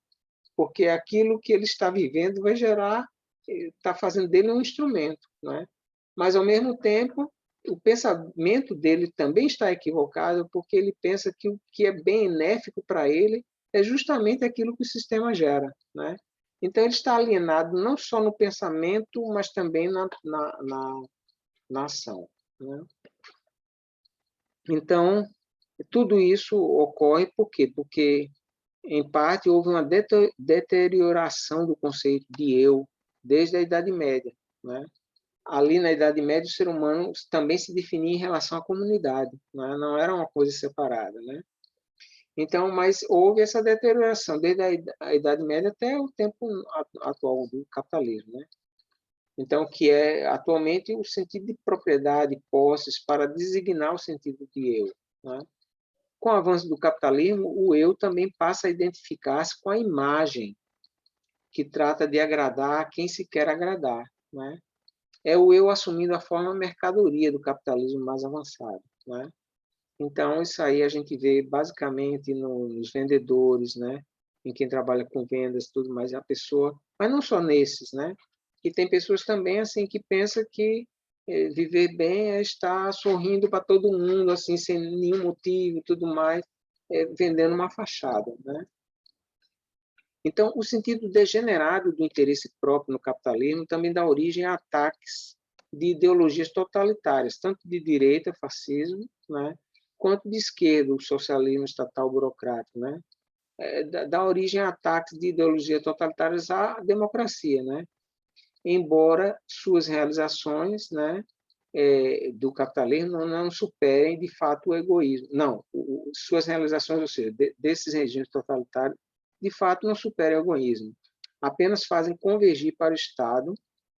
Porque aquilo que ele está vivendo vai gerar, está fazendo dele um instrumento, não é? Mas ao mesmo tempo o pensamento dele também está equivocado, porque ele pensa que o que é benéfico para ele é justamente aquilo que o sistema gera, né? Então ele está alienado não só no pensamento, mas também na ação, né? Então tudo isso ocorre por quê? Porque em parte houve uma deterioração do conceito de eu desde a Idade Média, né? Ali na Idade Média o ser humano também se definia em relação à comunidade, né? Não era uma coisa separada, né? Então, mas houve essa deterioração desde a Idade Média até o tempo atual do capitalismo, né? Então, que é atualmente o sentido de propriedade, posses, para designar o sentido de eu, né? Com o avanço do capitalismo, o eu também passa a identificar-se com a imagem, que trata de agradar quem se quer agradar, né? É o eu assumindo a forma mercadoria do capitalismo mais avançado, né? Então, isso aí a gente vê basicamente nos vendedores, né? Em quem trabalha com vendas, tudo mais, a pessoa, mas não só nesses, né? E tem pessoas também assim que pensam que viver bem é estar sorrindo para todo mundo, assim, sem nenhum motivo, tudo mais, vendendo uma fachada, né? Então, o sentido degenerado do interesse próprio no capitalismo também dá origem a ataques de ideologias totalitárias, tanto de direita, fascismo, né, quanto de esquerda, o socialismo estatal burocrático, né? Dá origem a ataques de ideologias totalitárias à democracia, né? Embora suas realizações, né, do capitalismo não superem de fato o egoísmo. Não, suas realizações, ou seja, desses regimes totalitários, de fato não superem o egoísmo. Apenas fazem convergir para o Estado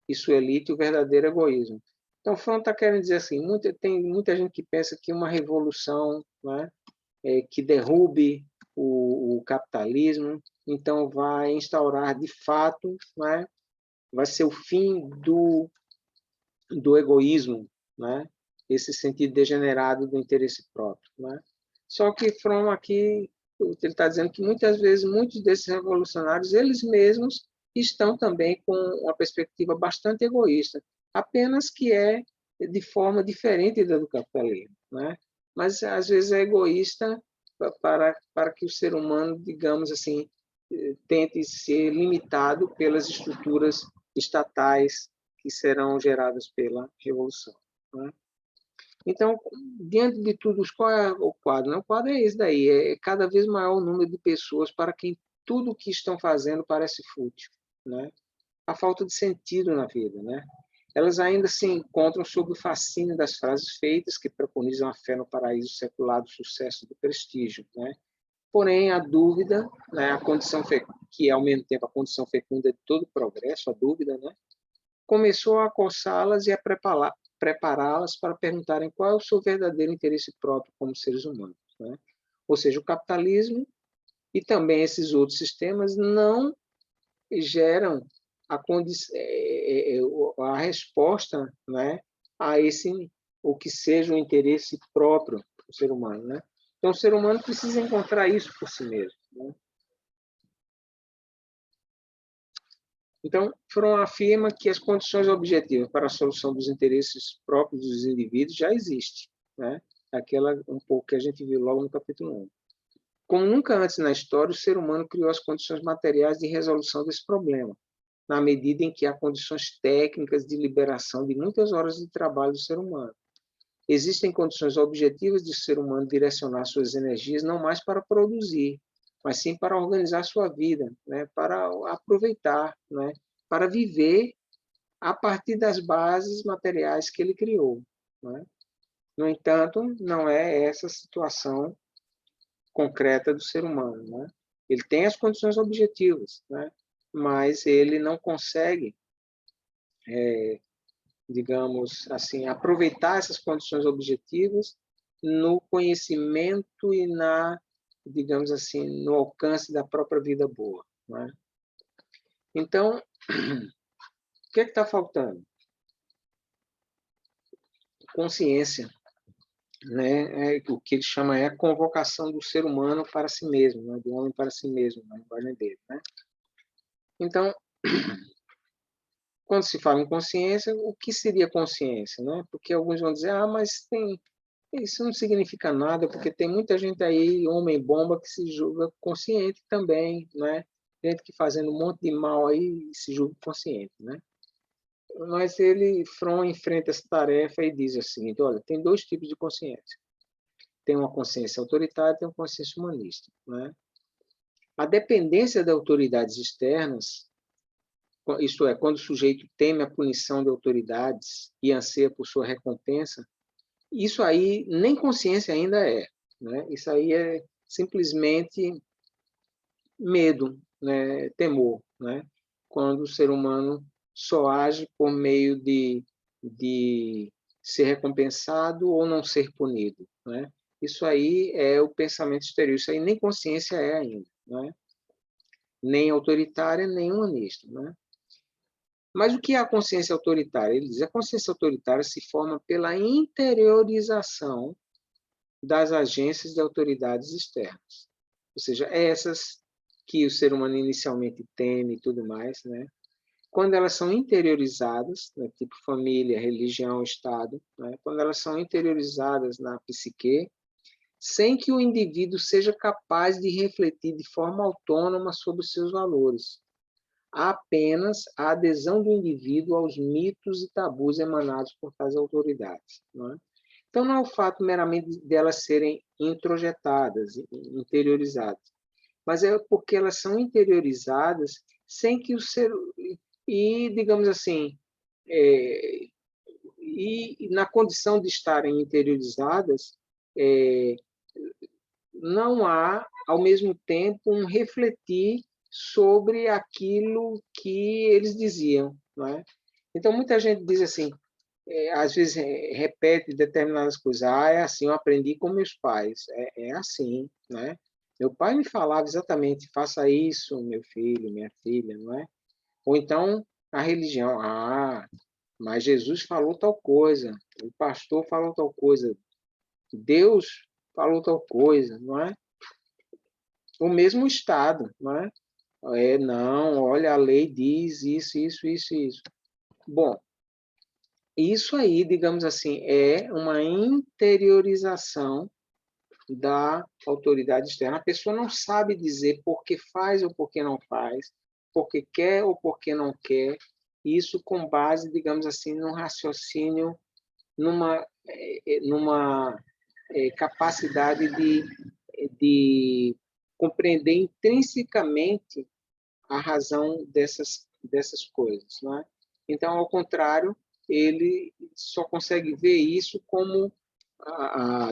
e sua elite o verdadeiro egoísmo. Então, o Fromm está querendo dizer assim, tem muita gente que pensa que uma revolução, né, que derrube o capitalismo, então vai instaurar de fato, né, vai ser o fim do egoísmo, né? Esse sentido degenerado do interesse próprio, né? Só que Fromm aqui ele está dizendo que muitas vezes muitos desses revolucionários eles mesmos estão também com uma perspectiva bastante egoísta, apenas que é de forma diferente da do capitalismo, né? Mas às vezes é egoísta para que o ser humano, digamos assim, tente ser limitado pelas estruturas estatais que serão geradas pela revolução, né? Então, diante de tudo, qual é o quadro? O quadro é esse daí, é cada vez maior o número de pessoas para quem tudo o que estão fazendo parece fútil, né? A falta de sentido na vida, né? Elas ainda se encontram sob o fascínio das frases feitas que preconizam a fé no paraíso secular do sucesso e do prestígio, né? Porém, a dúvida, né, a condição que é ao mesmo tempo a condição fecunda de todo progresso, a dúvida, né, começou a acossá-las e a prepará-las para perguntarem qual é o seu verdadeiro interesse próprio como seres humanos, né? Ou seja, o capitalismo e também esses outros sistemas não geram a resposta, né, a esse o que seja o interesse próprio do ser humano, né? Então, o ser humano precisa encontrar isso por si mesmo, né? Então, Fromm afirma que as condições objetivas para a solução dos interesses próprios dos indivíduos já existem, né? Aquela um pouco que a gente viu logo no capítulo 1. Como nunca antes na história, o ser humano criou as condições materiais de resolução desse problema, na medida em que há condições técnicas de liberação de muitas horas de trabalho do ser humano. Existem condições objetivas de o ser humano direcionar suas energias não mais para produzir, mas sim para organizar sua vida, né? Para aproveitar, né? Para viver a partir das bases materiais que ele criou, né? No entanto, não é essa a situação concreta do ser humano, né? Ele tem as condições objetivas, né? Mas ele não consegue, digamos assim, aproveitar essas condições objetivas no conhecimento e digamos assim, no alcance da própria vida boa, né? Então, que é que está faltando? Consciência, né? O que ele chama a convocação do ser humano para si mesmo, né? Do homem para si mesmo, na linguagem dele, né? Então, quando se fala em consciência, o que seria consciência, né? Porque alguns vão dizer, mas isso não significa nada, porque tem muita gente aí, homem-bomba, que se julga consciente também, né? Gente que fazendo um monte de mal aí se julga consciente, né? Mas Fromm enfrenta essa tarefa e diz o seguinte, olha, tem dois tipos de consciência. Tem uma consciência autoritária e tem uma consciência humanista, né? A dependência de autoridades externas, isto é, quando o sujeito teme a punição de autoridades e anseia por sua recompensa, isso aí nem consciência ainda é, né? Isso aí é simplesmente medo, né? Temor, né? Quando o ser humano só age por meio de ser recompensado ou não ser punido, né? Isso aí é o pensamento exterior, isso aí nem consciência é ainda, né? Nem autoritária, nem humanista, né? Mas o que é a consciência autoritária? Ele diz, a consciência autoritária se forma pela interiorização das agências de autoridades externas. Ou seja, essas que o ser humano inicialmente teme e tudo mais, né? Quando elas são interiorizadas, né, tipo família, religião, Estado, né? Quando elas são interiorizadas na psique, sem que o indivíduo seja capaz de refletir de forma autônoma sobre os seus valores. Há apenas a adesão do indivíduo aos mitos e tabus emanados por tais autoridades. Não é? Então, não é o fato meramente delas serem introjetadas, interiorizadas, mas é porque elas são interiorizadas sem que o ser... E, digamos assim, e na condição de estarem interiorizadas, não há, ao mesmo tempo, um refletir sobre aquilo que eles diziam. Não é? Então, muita gente diz assim, às vezes repete determinadas coisas. É assim, eu aprendi com meus pais. É assim, né? Meu pai me falava exatamente, faça isso, meu filho, minha filha, não é? Ou então, a religião. Mas Jesus falou tal coisa, o pastor falou tal coisa, Deus falou tal coisa, não é? O mesmo Estado, não é? Não, olha, a lei diz isso, isso, isso, isso. Bom, isso aí, digamos assim, é uma interiorização da autoridade externa. A pessoa não sabe dizer por que faz ou por que não faz, por que quer ou por que não quer, isso com base, digamos assim, num raciocínio, numa capacidade de compreender intrinsecamente a razão dessas coisas, não é? Então, ao contrário, ele só consegue ver isso como,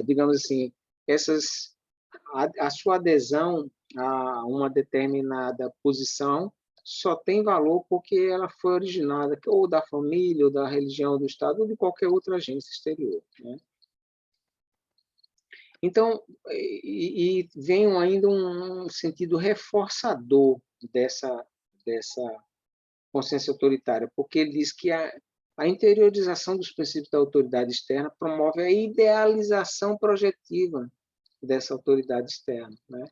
digamos assim, a sua adesão a uma determinada posição só tem valor porque ela foi originada ou da família, ou da religião, ou do Estado, ou de qualquer outra agência exterior, né? Então, e vem ainda um sentido reforçador dessa consciência autoritária, porque ele diz que a interiorização dos princípios da autoridade externa promove a idealização projetiva dessa autoridade externa, né?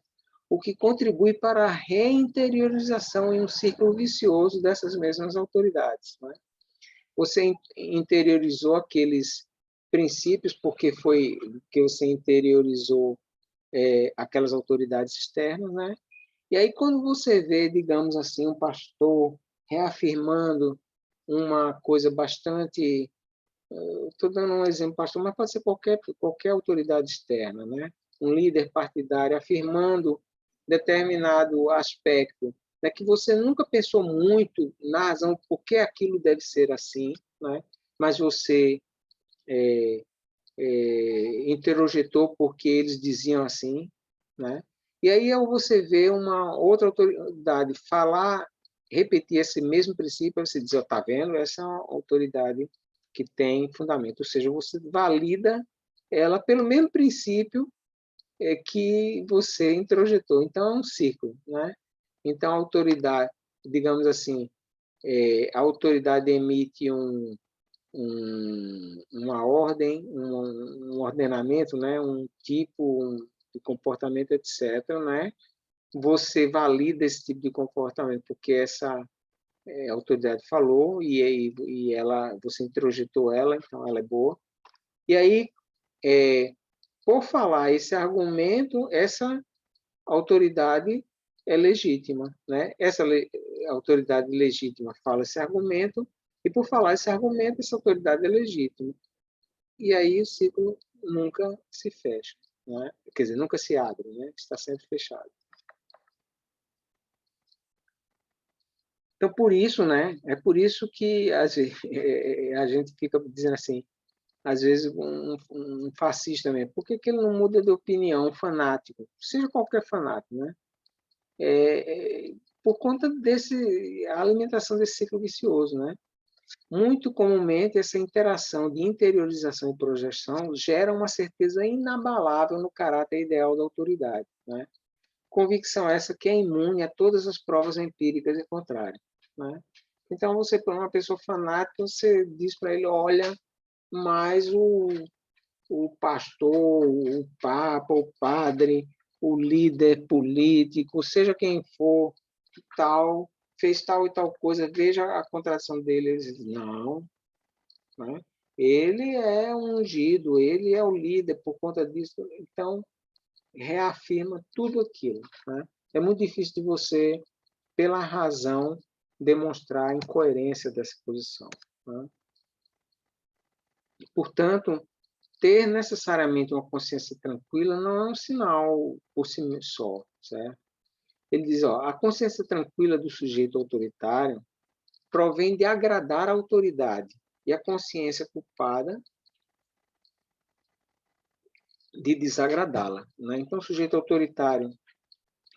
O que contribui para a reinteriorização em um círculo vicioso dessas mesmas autoridades, né? Você interiorizou aqueles princípios porque foi que você interiorizou aquelas autoridades externas, né? E aí quando você vê, digamos assim, um pastor reafirmando uma coisa bastante, estou dando um exemplo, pastor, mas pode ser qualquer autoridade externa, né? Um líder partidário afirmando determinado aspecto, né, que você nunca pensou muito na razão por que aquilo deve ser assim, né? Mas você introjetou porque eles diziam assim, né? E aí, ao você ver uma outra autoridade falar, repetir esse mesmo princípio, você diz, está vendo? Essa é uma autoridade que tem fundamento. Ou seja, você valida ela pelo mesmo princípio que você introjetou. Então, é um ciclo, né? Então, a autoridade, digamos assim, a autoridade emite uma ordem, um ordenamento, né? Um tipo de comportamento, etc., né? Você valida esse tipo de comportamento porque essa autoridade falou e você introjetou ela, então ela é boa. E aí, por falar esse argumento, essa autoridade é legítima, né? Essa autoridade legítima fala esse argumento e por falar esse argumento, essa autoridade é legítima. E aí o ciclo nunca se fecha, né? Quer dizer, nunca se abre, né? Está sempre fechado. Então, por isso, né? É por isso que a gente fica dizendo assim, às vezes um fascista mesmo, por que ele não muda de opinião, um fanático, seja qualquer fanático, né? Por conta a alimentação desse ciclo vicioso, né? Muito comumente, essa interação de interiorização e projeção gera uma certeza inabalável no caráter ideal da autoridade, né? Convicção essa que é imune a todas as provas empíricas e contrárias, né? Então, você, para uma pessoa fanática, você diz para ele, olha, mas o pastor, o papa, o padre, o líder político, seja quem for, tal, fez tal e tal coisa, veja a contradição dele. Eles dizem, não, né? Ele é um ungido, ele é o líder por conta disso. Então, reafirma tudo aquilo, né? É muito difícil de você, pela razão, demonstrar a incoerência dessa posição, né? Portanto, ter necessariamente uma consciência tranquila não é um sinal por si só, certo? Ele diz, ó, a consciência tranquila do sujeito autoritário provém de agradar a autoridade e a consciência culpada de desagradá-la, né? Então, o sujeito autoritário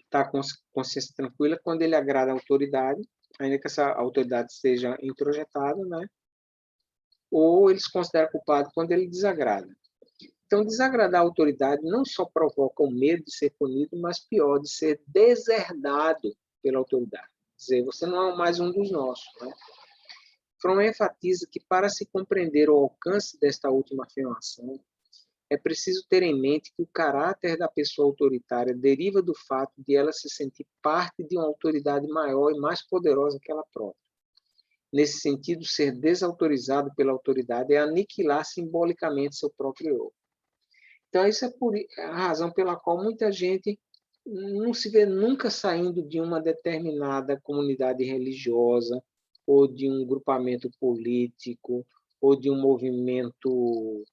está com consciência tranquila quando ele agrada a autoridade, ainda que essa autoridade seja introjetada, né? Ou ele se considera culpado quando ele desagrada. Então, desagradar a autoridade não só provoca o medo de ser punido, mas pior, de ser deserdado pela autoridade. Quer dizer, você não é mais um dos nossos, né? Fromm enfatiza que, para se compreender o alcance desta última afirmação, é preciso ter em mente que o caráter da pessoa autoritária deriva do fato de ela se sentir parte de uma autoridade maior e mais poderosa que ela própria. Nesse sentido, ser desautorizado pela autoridade é aniquilar simbolicamente seu próprio eu. Então, essa é a razão pela qual muita gente não se vê nunca saindo de uma determinada comunidade religiosa, ou de um grupamento político, ou de um movimento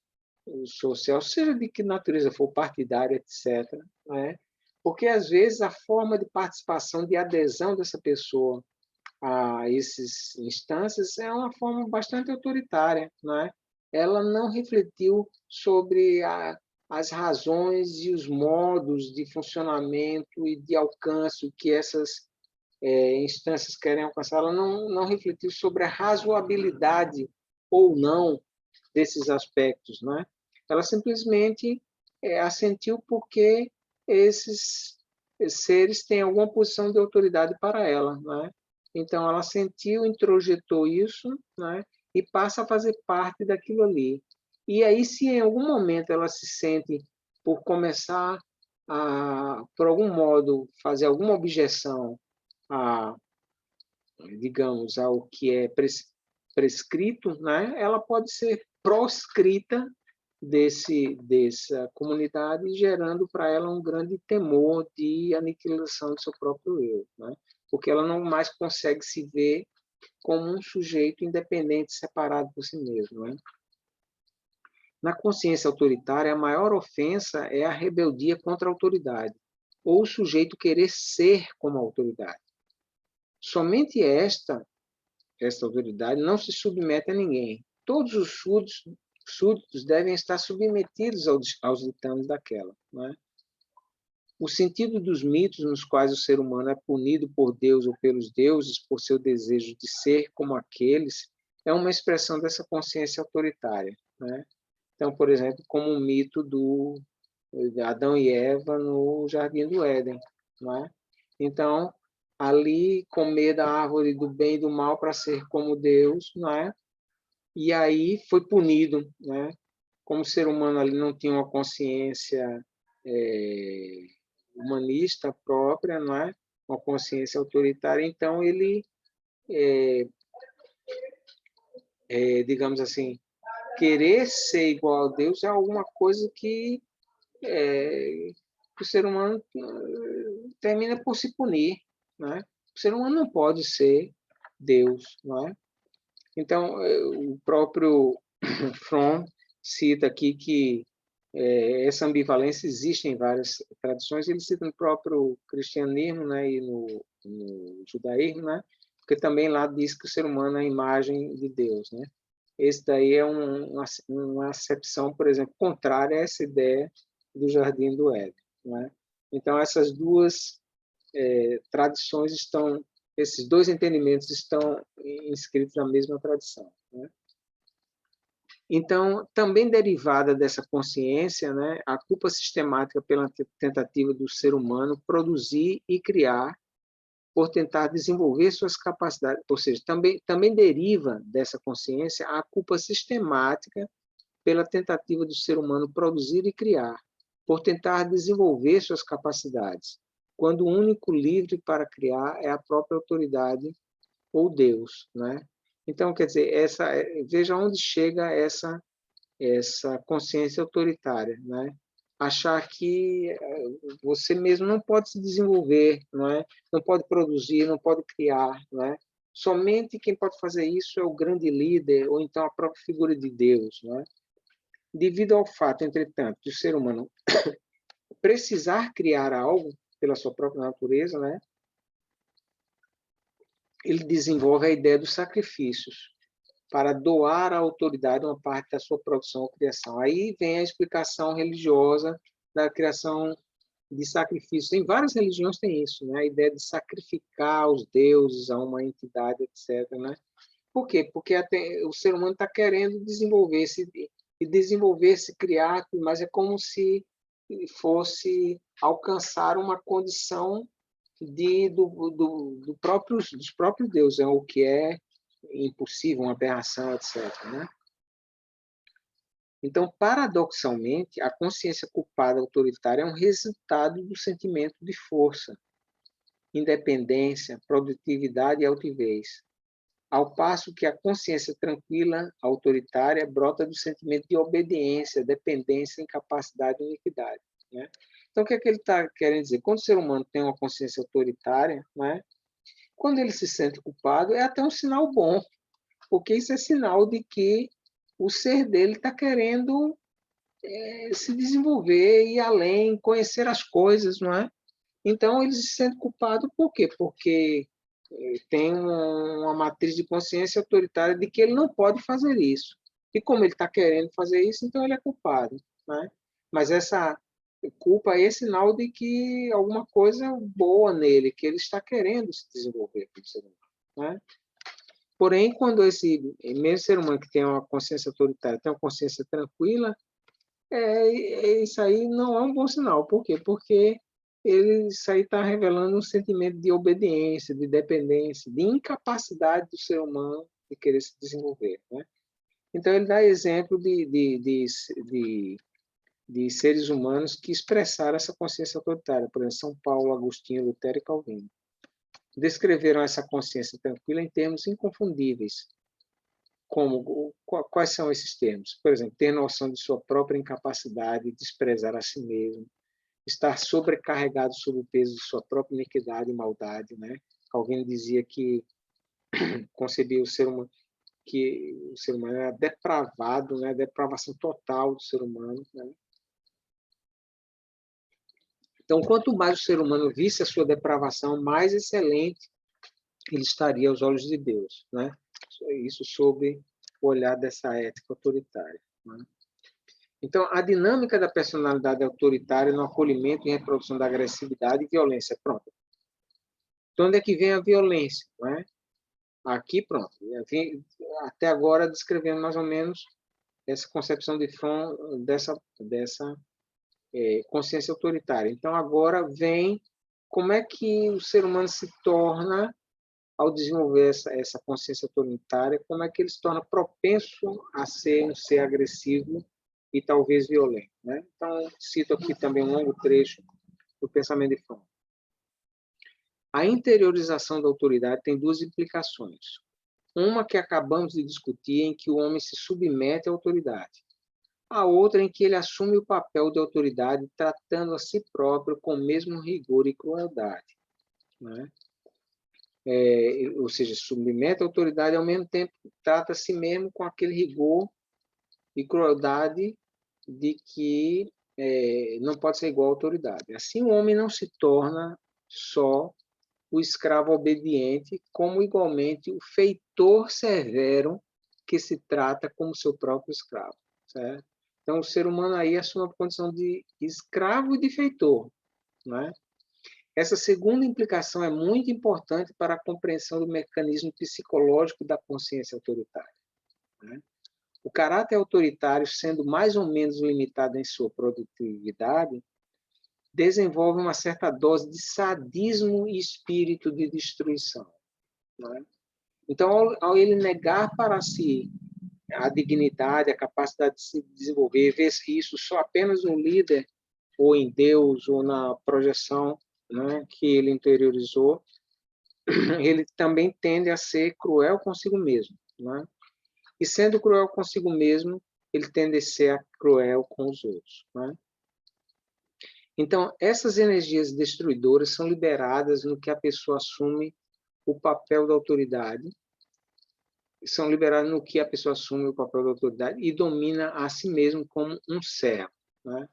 social, seja de que natureza for, partidária, etc., né? Porque, às vezes, a forma de participação, de adesão dessa pessoa a essas instâncias é uma forma bastante autoritária, né? Ela não refletiu sobre as razões e os modos de funcionamento e de alcance que essas instâncias querem alcançar. Ela não refletiu sobre a razoabilidade ou não desses aspectos, né? Ela simplesmente assentiu porque esses seres têm alguma posição de autoridade para ela, né? Então, ela sentiu, introjetou isso, né? E passa a fazer parte daquilo ali. E aí, se em algum momento ela se sente, por começar a, por algum modo, fazer alguma objeção a, digamos, ao que é prescrito, né? Ela pode ser proscrita dessa comunidade, gerando para ela um grande temor de aniquilação do seu próprio eu, né? Porque ela não mais consegue se ver como um sujeito independente, separado por si mesmo, né? Na consciência autoritária, a maior ofensa é a rebeldia contra a autoridade, ou o sujeito querer ser como a autoridade. Somente esta autoridade não se submete a ninguém. Todos os súditos devem estar submetidos aos ditames daquela, né? O sentido dos mitos nos quais o ser humano é punido por Deus ou pelos deuses por seu desejo de ser como aqueles é uma expressão dessa consciência autoritária, né? Então, por exemplo, como o mito de Adão e Eva no Jardim do Éden, né? Então, ali comer da árvore do bem e do mal para ser como Deus, não é? E aí foi punido, né? Como o ser humano ali não tinha uma consciência humanista própria, não é? Uma consciência autoritária, então ele, digamos assim, querer ser igual a Deus é alguma coisa que o ser humano termina por se punir, né? O ser humano não pode ser Deus, não é? Então, o próprio Fromm cita aqui que essa ambivalência existe em várias tradições. Ele cita no próprio cristianismo, né, e no judaísmo, né, porque também lá diz que o ser humano é a imagem de Deus, né? Esse daí é uma acepção, por exemplo, contrária a essa ideia do Jardim do Éden, né? Então, essas duas tradições estão, esses dois entendimentos estão inscritos na mesma tradição, né? Então, também derivada dessa consciência, né, a culpa sistemática pela tentativa do ser humano produzir e criar por tentar desenvolver suas capacidades, ou seja, também deriva dessa consciência a culpa sistemática pela tentativa do ser humano produzir e criar, por tentar desenvolver suas capacidades, quando o único livre para criar é a própria autoridade ou Deus, né? Então, quer dizer, veja onde chega essa consciência autoritária, né? Achar que você mesmo não pode se desenvolver, não é? Não pode produzir, não pode criar, não é? Somente quem pode fazer isso é o grande líder ou então a própria figura de Deus, não é? Devido ao fato, entretanto, de o ser humano precisar criar algo pela sua própria natureza, né? Ele desenvolve a ideia dos sacrifícios para doar à autoridade uma parte da sua produção ou criação. Aí vem a explicação religiosa da criação de sacrifícios. Em várias religiões tem isso, né? A ideia de sacrificar os deuses a uma entidade, etc. Né? Por quê? Porque até o ser humano está querendo desenvolver-se e desenvolver-se, criar, mas é como se fosse alcançar uma condição dos próprios deuses, o que é impossível, uma aberração, etc. Né? Então, paradoxalmente, a consciência culpada autoritária é um resultado do sentimento de força, independência, produtividade e altivez, ao passo que a consciência tranquila autoritária brota do sentimento de obediência, dependência, incapacidade e iniquidade. Né? Então, o que é que ele está querendo dizer? Quando o ser humano tem uma consciência autoritária, né, quando ele se sente culpado, é até um sinal bom, porque isso é sinal de que o ser dele está querendo se desenvolver, ir além, conhecer as coisas, não é? Então, ele se sente culpado por quê? Porque tem uma matriz de consciência autoritária de que ele não pode fazer isso. E como ele está querendo fazer isso, então ele é culpado. Né? Mas essa culpa é sinal de que alguma coisa boa nele, que ele está querendo se desenvolver como ser humano. Né? Porém, quando esse mesmo ser humano que tem uma consciência autoritária tem uma consciência tranquila, isso aí não é um bom sinal. Por quê? Porque isso aí está revelando um sentimento de obediência, de dependência, de incapacidade do ser humano de querer se desenvolver. Né? Então, ele dá exemplo de seres humanos que expressaram essa consciência autoritária, por exemplo, São Paulo, Agostinho, Lutero e Calvino. Descreveram essa consciência tranquila em termos inconfundíveis. Quais são esses termos? Por exemplo, ter noção de sua própria incapacidade, desprezar a si mesmo, estar sobrecarregado sob o peso de sua própria iniquidade e maldade, né? Calvino dizia que concebia que o ser humano era depravado, né? Depravação total do ser humano, né? Então, quanto mais o ser humano visse a sua depravação, mais excelente ele estaria aos olhos de Deus, né? Isso sob o olhar dessa ética autoritária. Né? Então, a dinâmica da personalidade autoritária no acolhimento e reprodução da agressividade e violência. Pronto. De onde é que vem a violência? Não é? Aqui, pronto. Até agora, descrevendo mais ou menos essa concepção de Fromm dessa consciência autoritária. Então, agora vem como é que o ser humano se torna, ao desenvolver essa consciência autoritária, como é que ele se torna propenso a ser um ser agressivo e talvez violento, né? Então, cito aqui também um longo trecho do pensamento de Fromm. A interiorização da autoridade tem duas implicações. Uma que acabamos de discutir, em que o homem se submete à autoridade. A outra em que ele assume o papel de autoridade, tratando a si próprio com o mesmo rigor e crueldade, né? Ou seja, submete à autoridade e, ao mesmo tempo, trata a si mesmo com aquele rigor e crueldade de que não pode ser igual à autoridade. Assim, o homem não se torna só o escravo obediente, como igualmente o feitor severo que se trata como seu próprio escravo, certo? Então, o ser humano aí assume a condição de escravo e de feitor, né? Essa segunda implicação é muito importante para a compreensão do mecanismo psicológico da consciência autoritária, né? O caráter autoritário, sendo mais ou menos limitado em sua produtividade, desenvolve uma certa dose de sadismo e espírito de destruição, né? Então, ao ele negar para si a dignidade, a capacidade de se desenvolver, ver isso só apenas no líder, ou em Deus, ou na projeção, né, que ele interiorizou, ele também tende a ser cruel consigo mesmo, né? E sendo cruel consigo mesmo, ele tende a ser cruel com os outros, né? Então, essas energias destruidoras são liberadas no que a pessoa assume o papel da autoridade, são liberadas no que a pessoa assume o papel da autoridade e domina a si mesmo como um servo, né?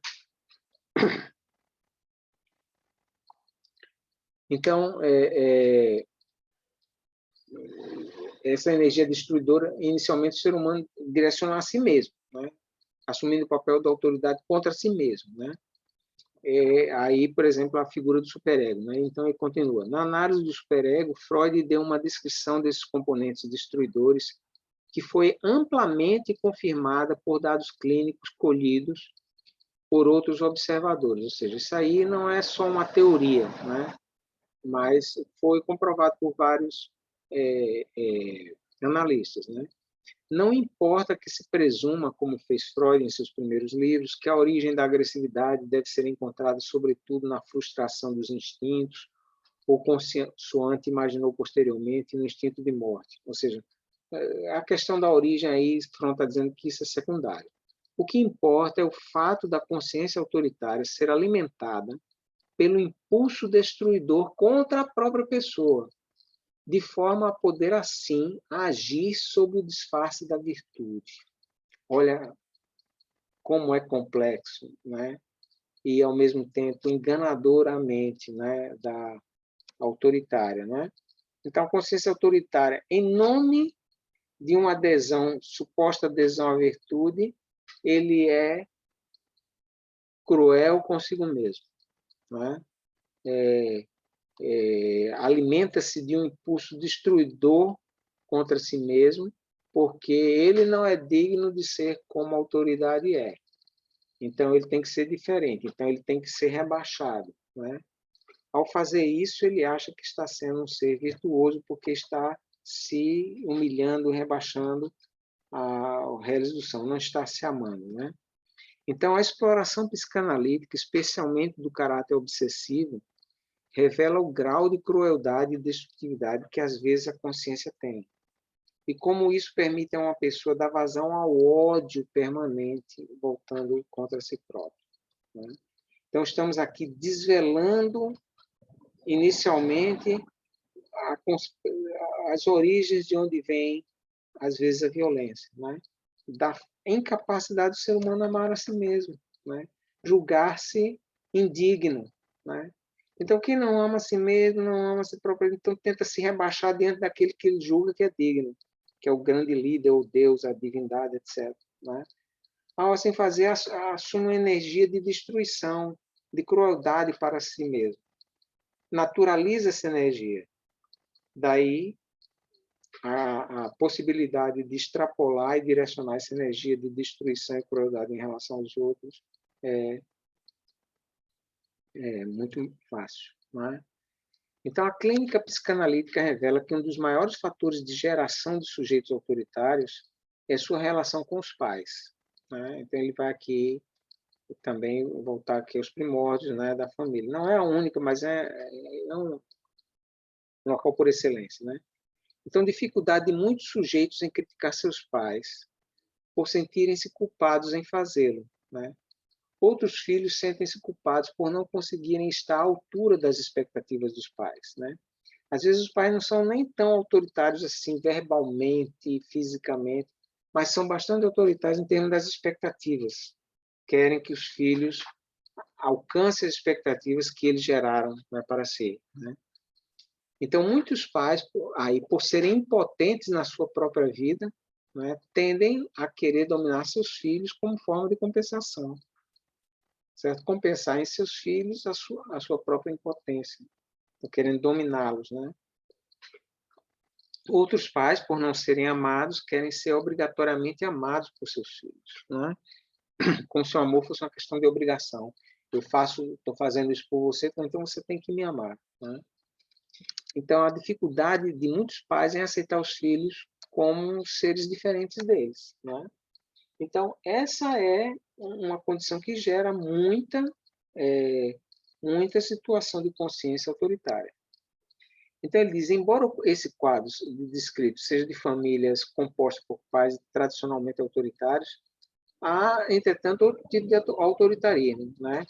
Então, essa energia destruidora, inicialmente, o ser humano direciona a si mesmo, né? Assumindo o papel da autoridade contra si mesmo, né? Aí, por exemplo, a figura do superego, né? Então, ele continua. Na análise do superego, Freud deu uma descrição desses componentes destruidores que foi amplamente confirmada por dados clínicos colhidos por outros observadores. Ou seja, isso aí não é só uma teoria, né? Mas foi comprovado por vários analistas, né? Não importa que se presuma, como fez Freud em seus primeiros livros, que a origem da agressividade deve ser encontrada, sobretudo, na frustração dos instintos, ou consoante imaginou posteriormente, no instinto de morte. Ou seja, a questão da origem aí, Freud está dizendo que isso é secundário. O que importa é o fato da consciência autoritária ser alimentada pelo impulso destruidor contra a própria pessoa, de forma a poder, assim, agir sob o disfarce da virtude. Olha como é complexo, né? E, ao mesmo tempo, enganadoramente, né, da autoritária, né? Então, a consciência autoritária, em nome de uma adesão, suposta adesão à virtude, ele é cruel consigo mesmo, né? Alimenta-se de um impulso destruidor contra si mesmo, porque ele não é digno de ser como a autoridade é. Então, ele tem que ser diferente, então ele tem que ser rebaixado, né? Ao fazer isso, ele acha que está sendo um ser virtuoso, porque está se humilhando, rebaixando a realização, não está se amando, né? Então, a exploração psicanalítica, especialmente do caráter obsessivo, revela o grau de crueldade e destrutividade que, às vezes, a consciência tem. E como isso permite a uma pessoa dar vazão ao ódio permanente, voltando contra si próprio, né? Então, estamos aqui desvelando, inicialmente, as origens de onde vem, às vezes, a violência, né? Da incapacidade do ser humano amar a si mesmo, né? Julgar-se indigno, né? Então, quem não ama a si mesmo, não ama a si próprio, então tenta se rebaixar diante daquele que ele julga que é digno, que é o grande líder, o Deus, a divindade, etc., né? Ao assim fazer, assume uma energia de destruição, de crueldade para si mesmo. Naturaliza essa energia. Daí, a possibilidade de extrapolar e direcionar essa energia de destruição e crueldade em relação aos outros é muito fácil, não é? Então, a clínica psicanalítica revela que um dos maiores fatores de geração de sujeitos autoritários é sua relação com os pais, né? Então, ele vai aqui também voltar aqui aos primórdios, né, da família. Não é a única, mas é um local por excelência, né? Então, dificuldade de muitos sujeitos em criticar seus pais por sentirem-se culpados em fazê-lo, né? Outros filhos sentem-se culpados por não conseguirem estar à altura das expectativas dos pais, né? Às vezes os pais não são nem tão autoritários assim verbalmente, fisicamente, mas são bastante autoritários em termos das expectativas. Querem que os filhos alcancem as expectativas que eles geraram, né, para si, né? Então, muitos pais, aí, por serem impotentes na sua própria vida, né, tendem a querer dominar seus filhos como forma de compensação, certo? Compensar em seus filhos a sua própria impotência, querendo dominá-los, né? Outros pais, por não serem amados, querem ser obrigatoriamente amados por seus filhos, né? Como se o amor fosse uma questão de obrigação. Estou fazendo isso por você, então você tem que me amar, né? Então, a dificuldade de muitos pais em aceitar os filhos como seres diferentes deles, né? Então, essa é uma condição que gera muita situação de consciência autoritária. Então, ele diz, embora esse quadro descrito seja de famílias compostas por pais tradicionalmente autoritários, há, entretanto, outro tipo de autoritarismo, né?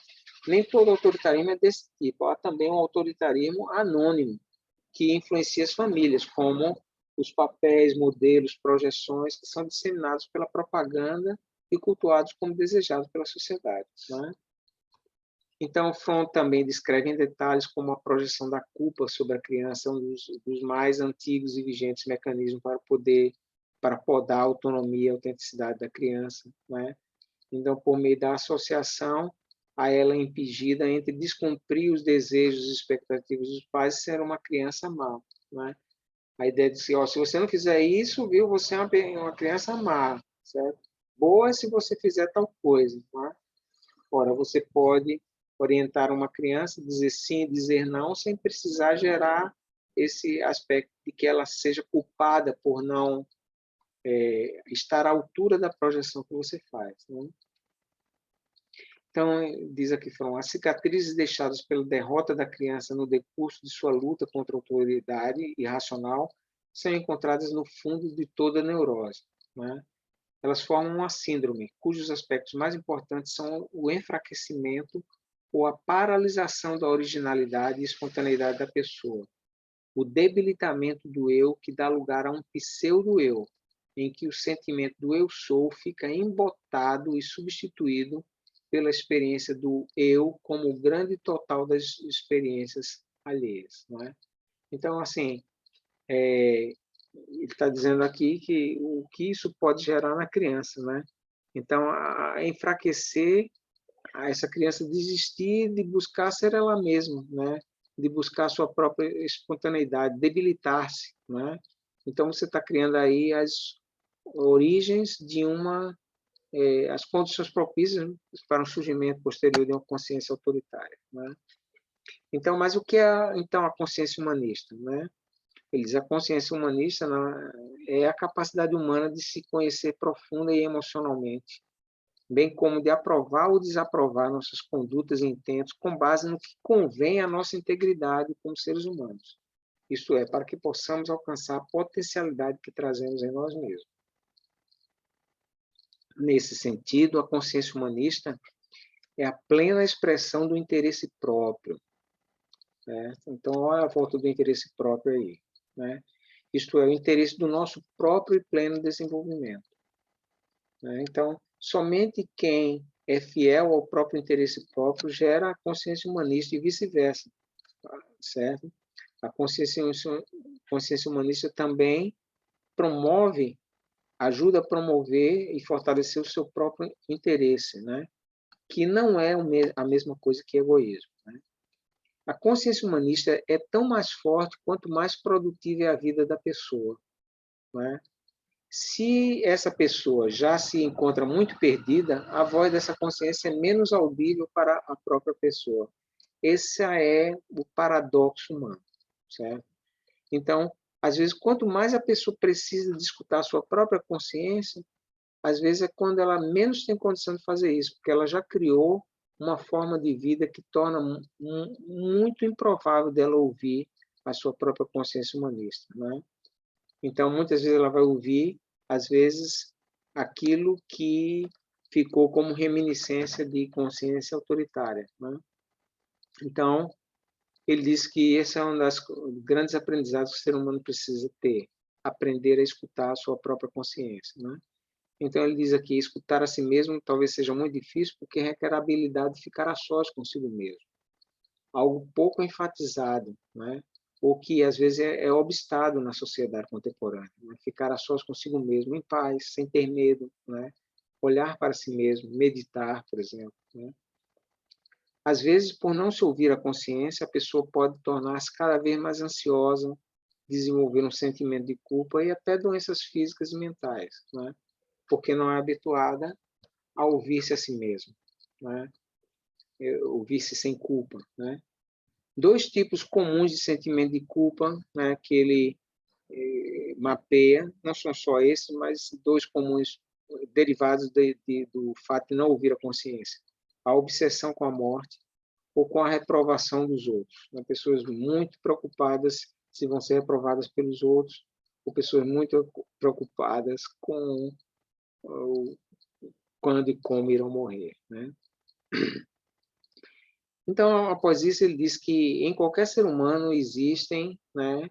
Nem todo autoritarismo é desse tipo. Há também um autoritarismo anônimo, que influencia as famílias, como os papéis, modelos, projeções que são disseminados pela propaganda e cultuados como desejados pela sociedade, né? Então, Fromm também descreve em detalhes como a projeção da culpa sobre a criança, um dos mais antigos e vigentes mecanismos para podar a autonomia e a autenticidade da criança, né? Então, por meio da associação, a ela impingida entre descumprir os desejos e expectativas dos pais e ser uma criança má, né? A ideia de que, ó, se você não fizer isso, viu, você é uma criança má, certo? Boa se você fizer tal coisa, né? Ora, você pode orientar uma criança, dizer sim, dizer não, sem precisar gerar esse aspecto de que ela seja culpada por não estar à altura da projeção que você faz, né? Então, diz aqui, Fromm, as cicatrizes deixadas pela derrota da criança no decurso de sua luta contra a autoridade irracional são encontradas no fundo de toda neurose, né? Elas formam uma síndrome, cujos aspectos mais importantes são o enfraquecimento ou a paralisação da originalidade e espontaneidade da pessoa, o debilitamento do eu que dá lugar a um pseudo-eu, em que o sentimento do eu sou fica embotado e substituído pela experiência do eu como o grande total das experiências alheias, não é? Então, assim, ele está dizendo aqui que o que isso pode gerar na criança, né? Então, a enfraquecer a essa criança desistir de buscar ser ela mesma, né? De buscar sua própria espontaneidade, debilitar-se, né? Então, você está criando aí as origens de as condições propícias para um surgimento posterior de uma consciência autoritária, né? Então, mas o que é então a consciência humanista, né? Ele diz a consciência humanista é a capacidade humana de se conhecer profunda e emocionalmente, bem como de aprovar ou desaprovar nossas condutas e intentos com base no que convém à nossa integridade como seres humanos. Isto é, para que possamos alcançar a potencialidade que trazemos em nós mesmos. Nesse sentido, a consciência humanista é a plena expressão do interesse próprio, certo? Então, olha a volta do interesse próprio aí, né? Isto é, o interesse do nosso próprio e pleno desenvolvimento, né? Então, somente quem é fiel ao próprio interesse próprio gera a consciência humanista e vice-versa, certo? A consciência humanista também ajuda a promover e fortalecer o seu próprio interesse, né? Que não é a mesma coisa que egoísmo, né? A consciência humanista é tão mais forte quanto mais produtiva é a vida da pessoa, né? Se essa pessoa já se encontra muito perdida, a voz dessa consciência é menos audível para a própria pessoa. Esse é o paradoxo humano, certo? Então, às vezes, quanto mais a pessoa precisa de escutar a sua própria consciência, às vezes é quando ela menos tem condição de fazer isso, porque ela já criou uma forma de vida que torna muito improvável dela ouvir a sua própria consciência humanista, né? Então, muitas vezes ela vai ouvir, às vezes, aquilo que ficou como reminiscência de consciência autoritária, né? Então, ele diz que esse é um dos grandes aprendizados que o ser humano precisa ter, aprender a escutar a sua própria consciência, né? Então, ele diz aqui, escutar a si mesmo talvez seja muito difícil, porque requer a habilidade de ficar a sós consigo mesmo. Algo pouco enfatizado, né? Ou que, às vezes, é obstado na sociedade contemporânea. Né? Ficar a sós consigo mesmo, em paz, sem ter medo, né? Olhar para si mesmo, meditar, por exemplo, né? Às vezes, por não se ouvir a consciência, a pessoa pode tornar-se cada vez mais ansiosa, desenvolver um sentimento de culpa e até doenças físicas e mentais, né? Porque não é habituada a ouvir-se a si mesmo, né? Ouvir-se sem culpa, né? Dois tipos comuns de sentimento de culpa, né, que ele mapeia, não são só esses, mas dois comuns derivados do fato de não ouvir a consciência: a obsessão com a morte ou com a reprovação dos outros. Né? Pessoas muito preocupadas se vão ser reprovadas pelos outros, ou pessoas muito preocupadas com quando e como irão morrer, né? Então, após isso, ele diz que em qualquer ser humano existem, né,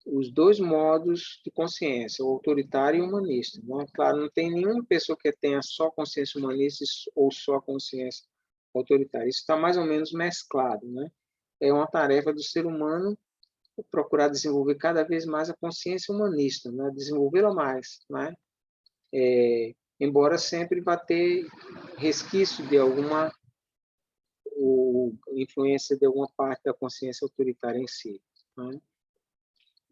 os dois modos de consciência, o autoritário e o humanista. Né? Claro, não tem nenhuma pessoa que tenha só consciência humanista ou só consciência autoritária. Isso está mais ou menos mesclado. Né? É uma tarefa do ser humano procurar desenvolver cada vez mais a consciência humanista, né? Desenvolvê-la mais. Né? Embora sempre vá ter resquício de alguma ou influência de alguma parte da consciência autoritária em si. Né?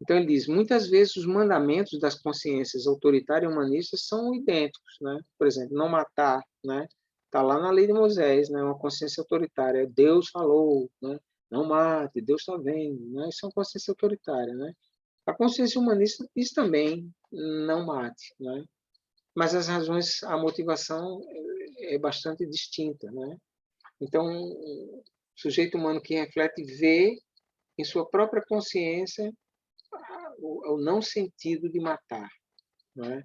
Então, ele diz, muitas vezes os mandamentos das consciências autoritária e humanistas são idênticos. Né? Por exemplo, não matar, né? Está lá na lei de Moisés, né? Uma consciência autoritária. Deus falou, né? Não mate, Deus está vendo. Né? Isso é uma consciência autoritária. Né? A consciência humanista diz também, não mate. Né? Mas as razões, a motivação é bastante distinta. Né? Então, o sujeito humano que reflete vê em sua própria consciência o não sentido de matar, não é?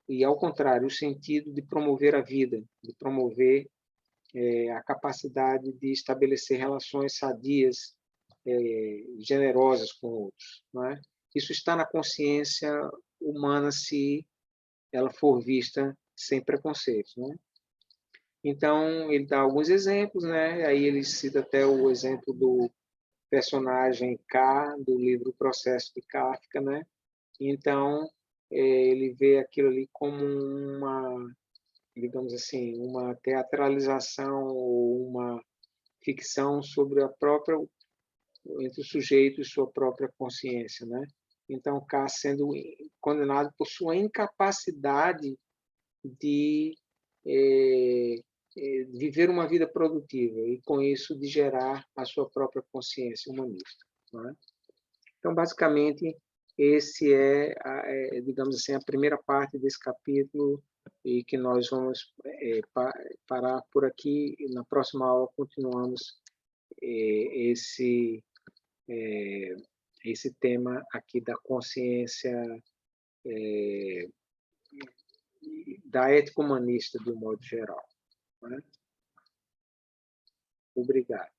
E, ao contrário, o sentido de promover a vida, de promover a capacidade de estabelecer relações sadias, generosas com outros. Não é? Isso está na consciência humana se ela for vista sem preconceitos. Não é? Então, ele dá alguns exemplos, né? Aí ele cita até o exemplo do personagem K, do livro Processo de Kafka, né? Então, ele vê aquilo ali como uma, digamos assim, uma teatralização ou uma ficção sobre a própria, entre o sujeito e sua própria consciência, né? Então, K sendo condenado por sua incapacidade de viver uma vida produtiva e, com isso, de gerar a sua própria consciência humanista. Não é? Então, basicamente, esse digamos assim, a primeira parte desse capítulo e que nós vamos parar por aqui e na próxima aula continuamos esse esse tema aqui da consciência da ética humanista de um modo geral. Né? Obrigado.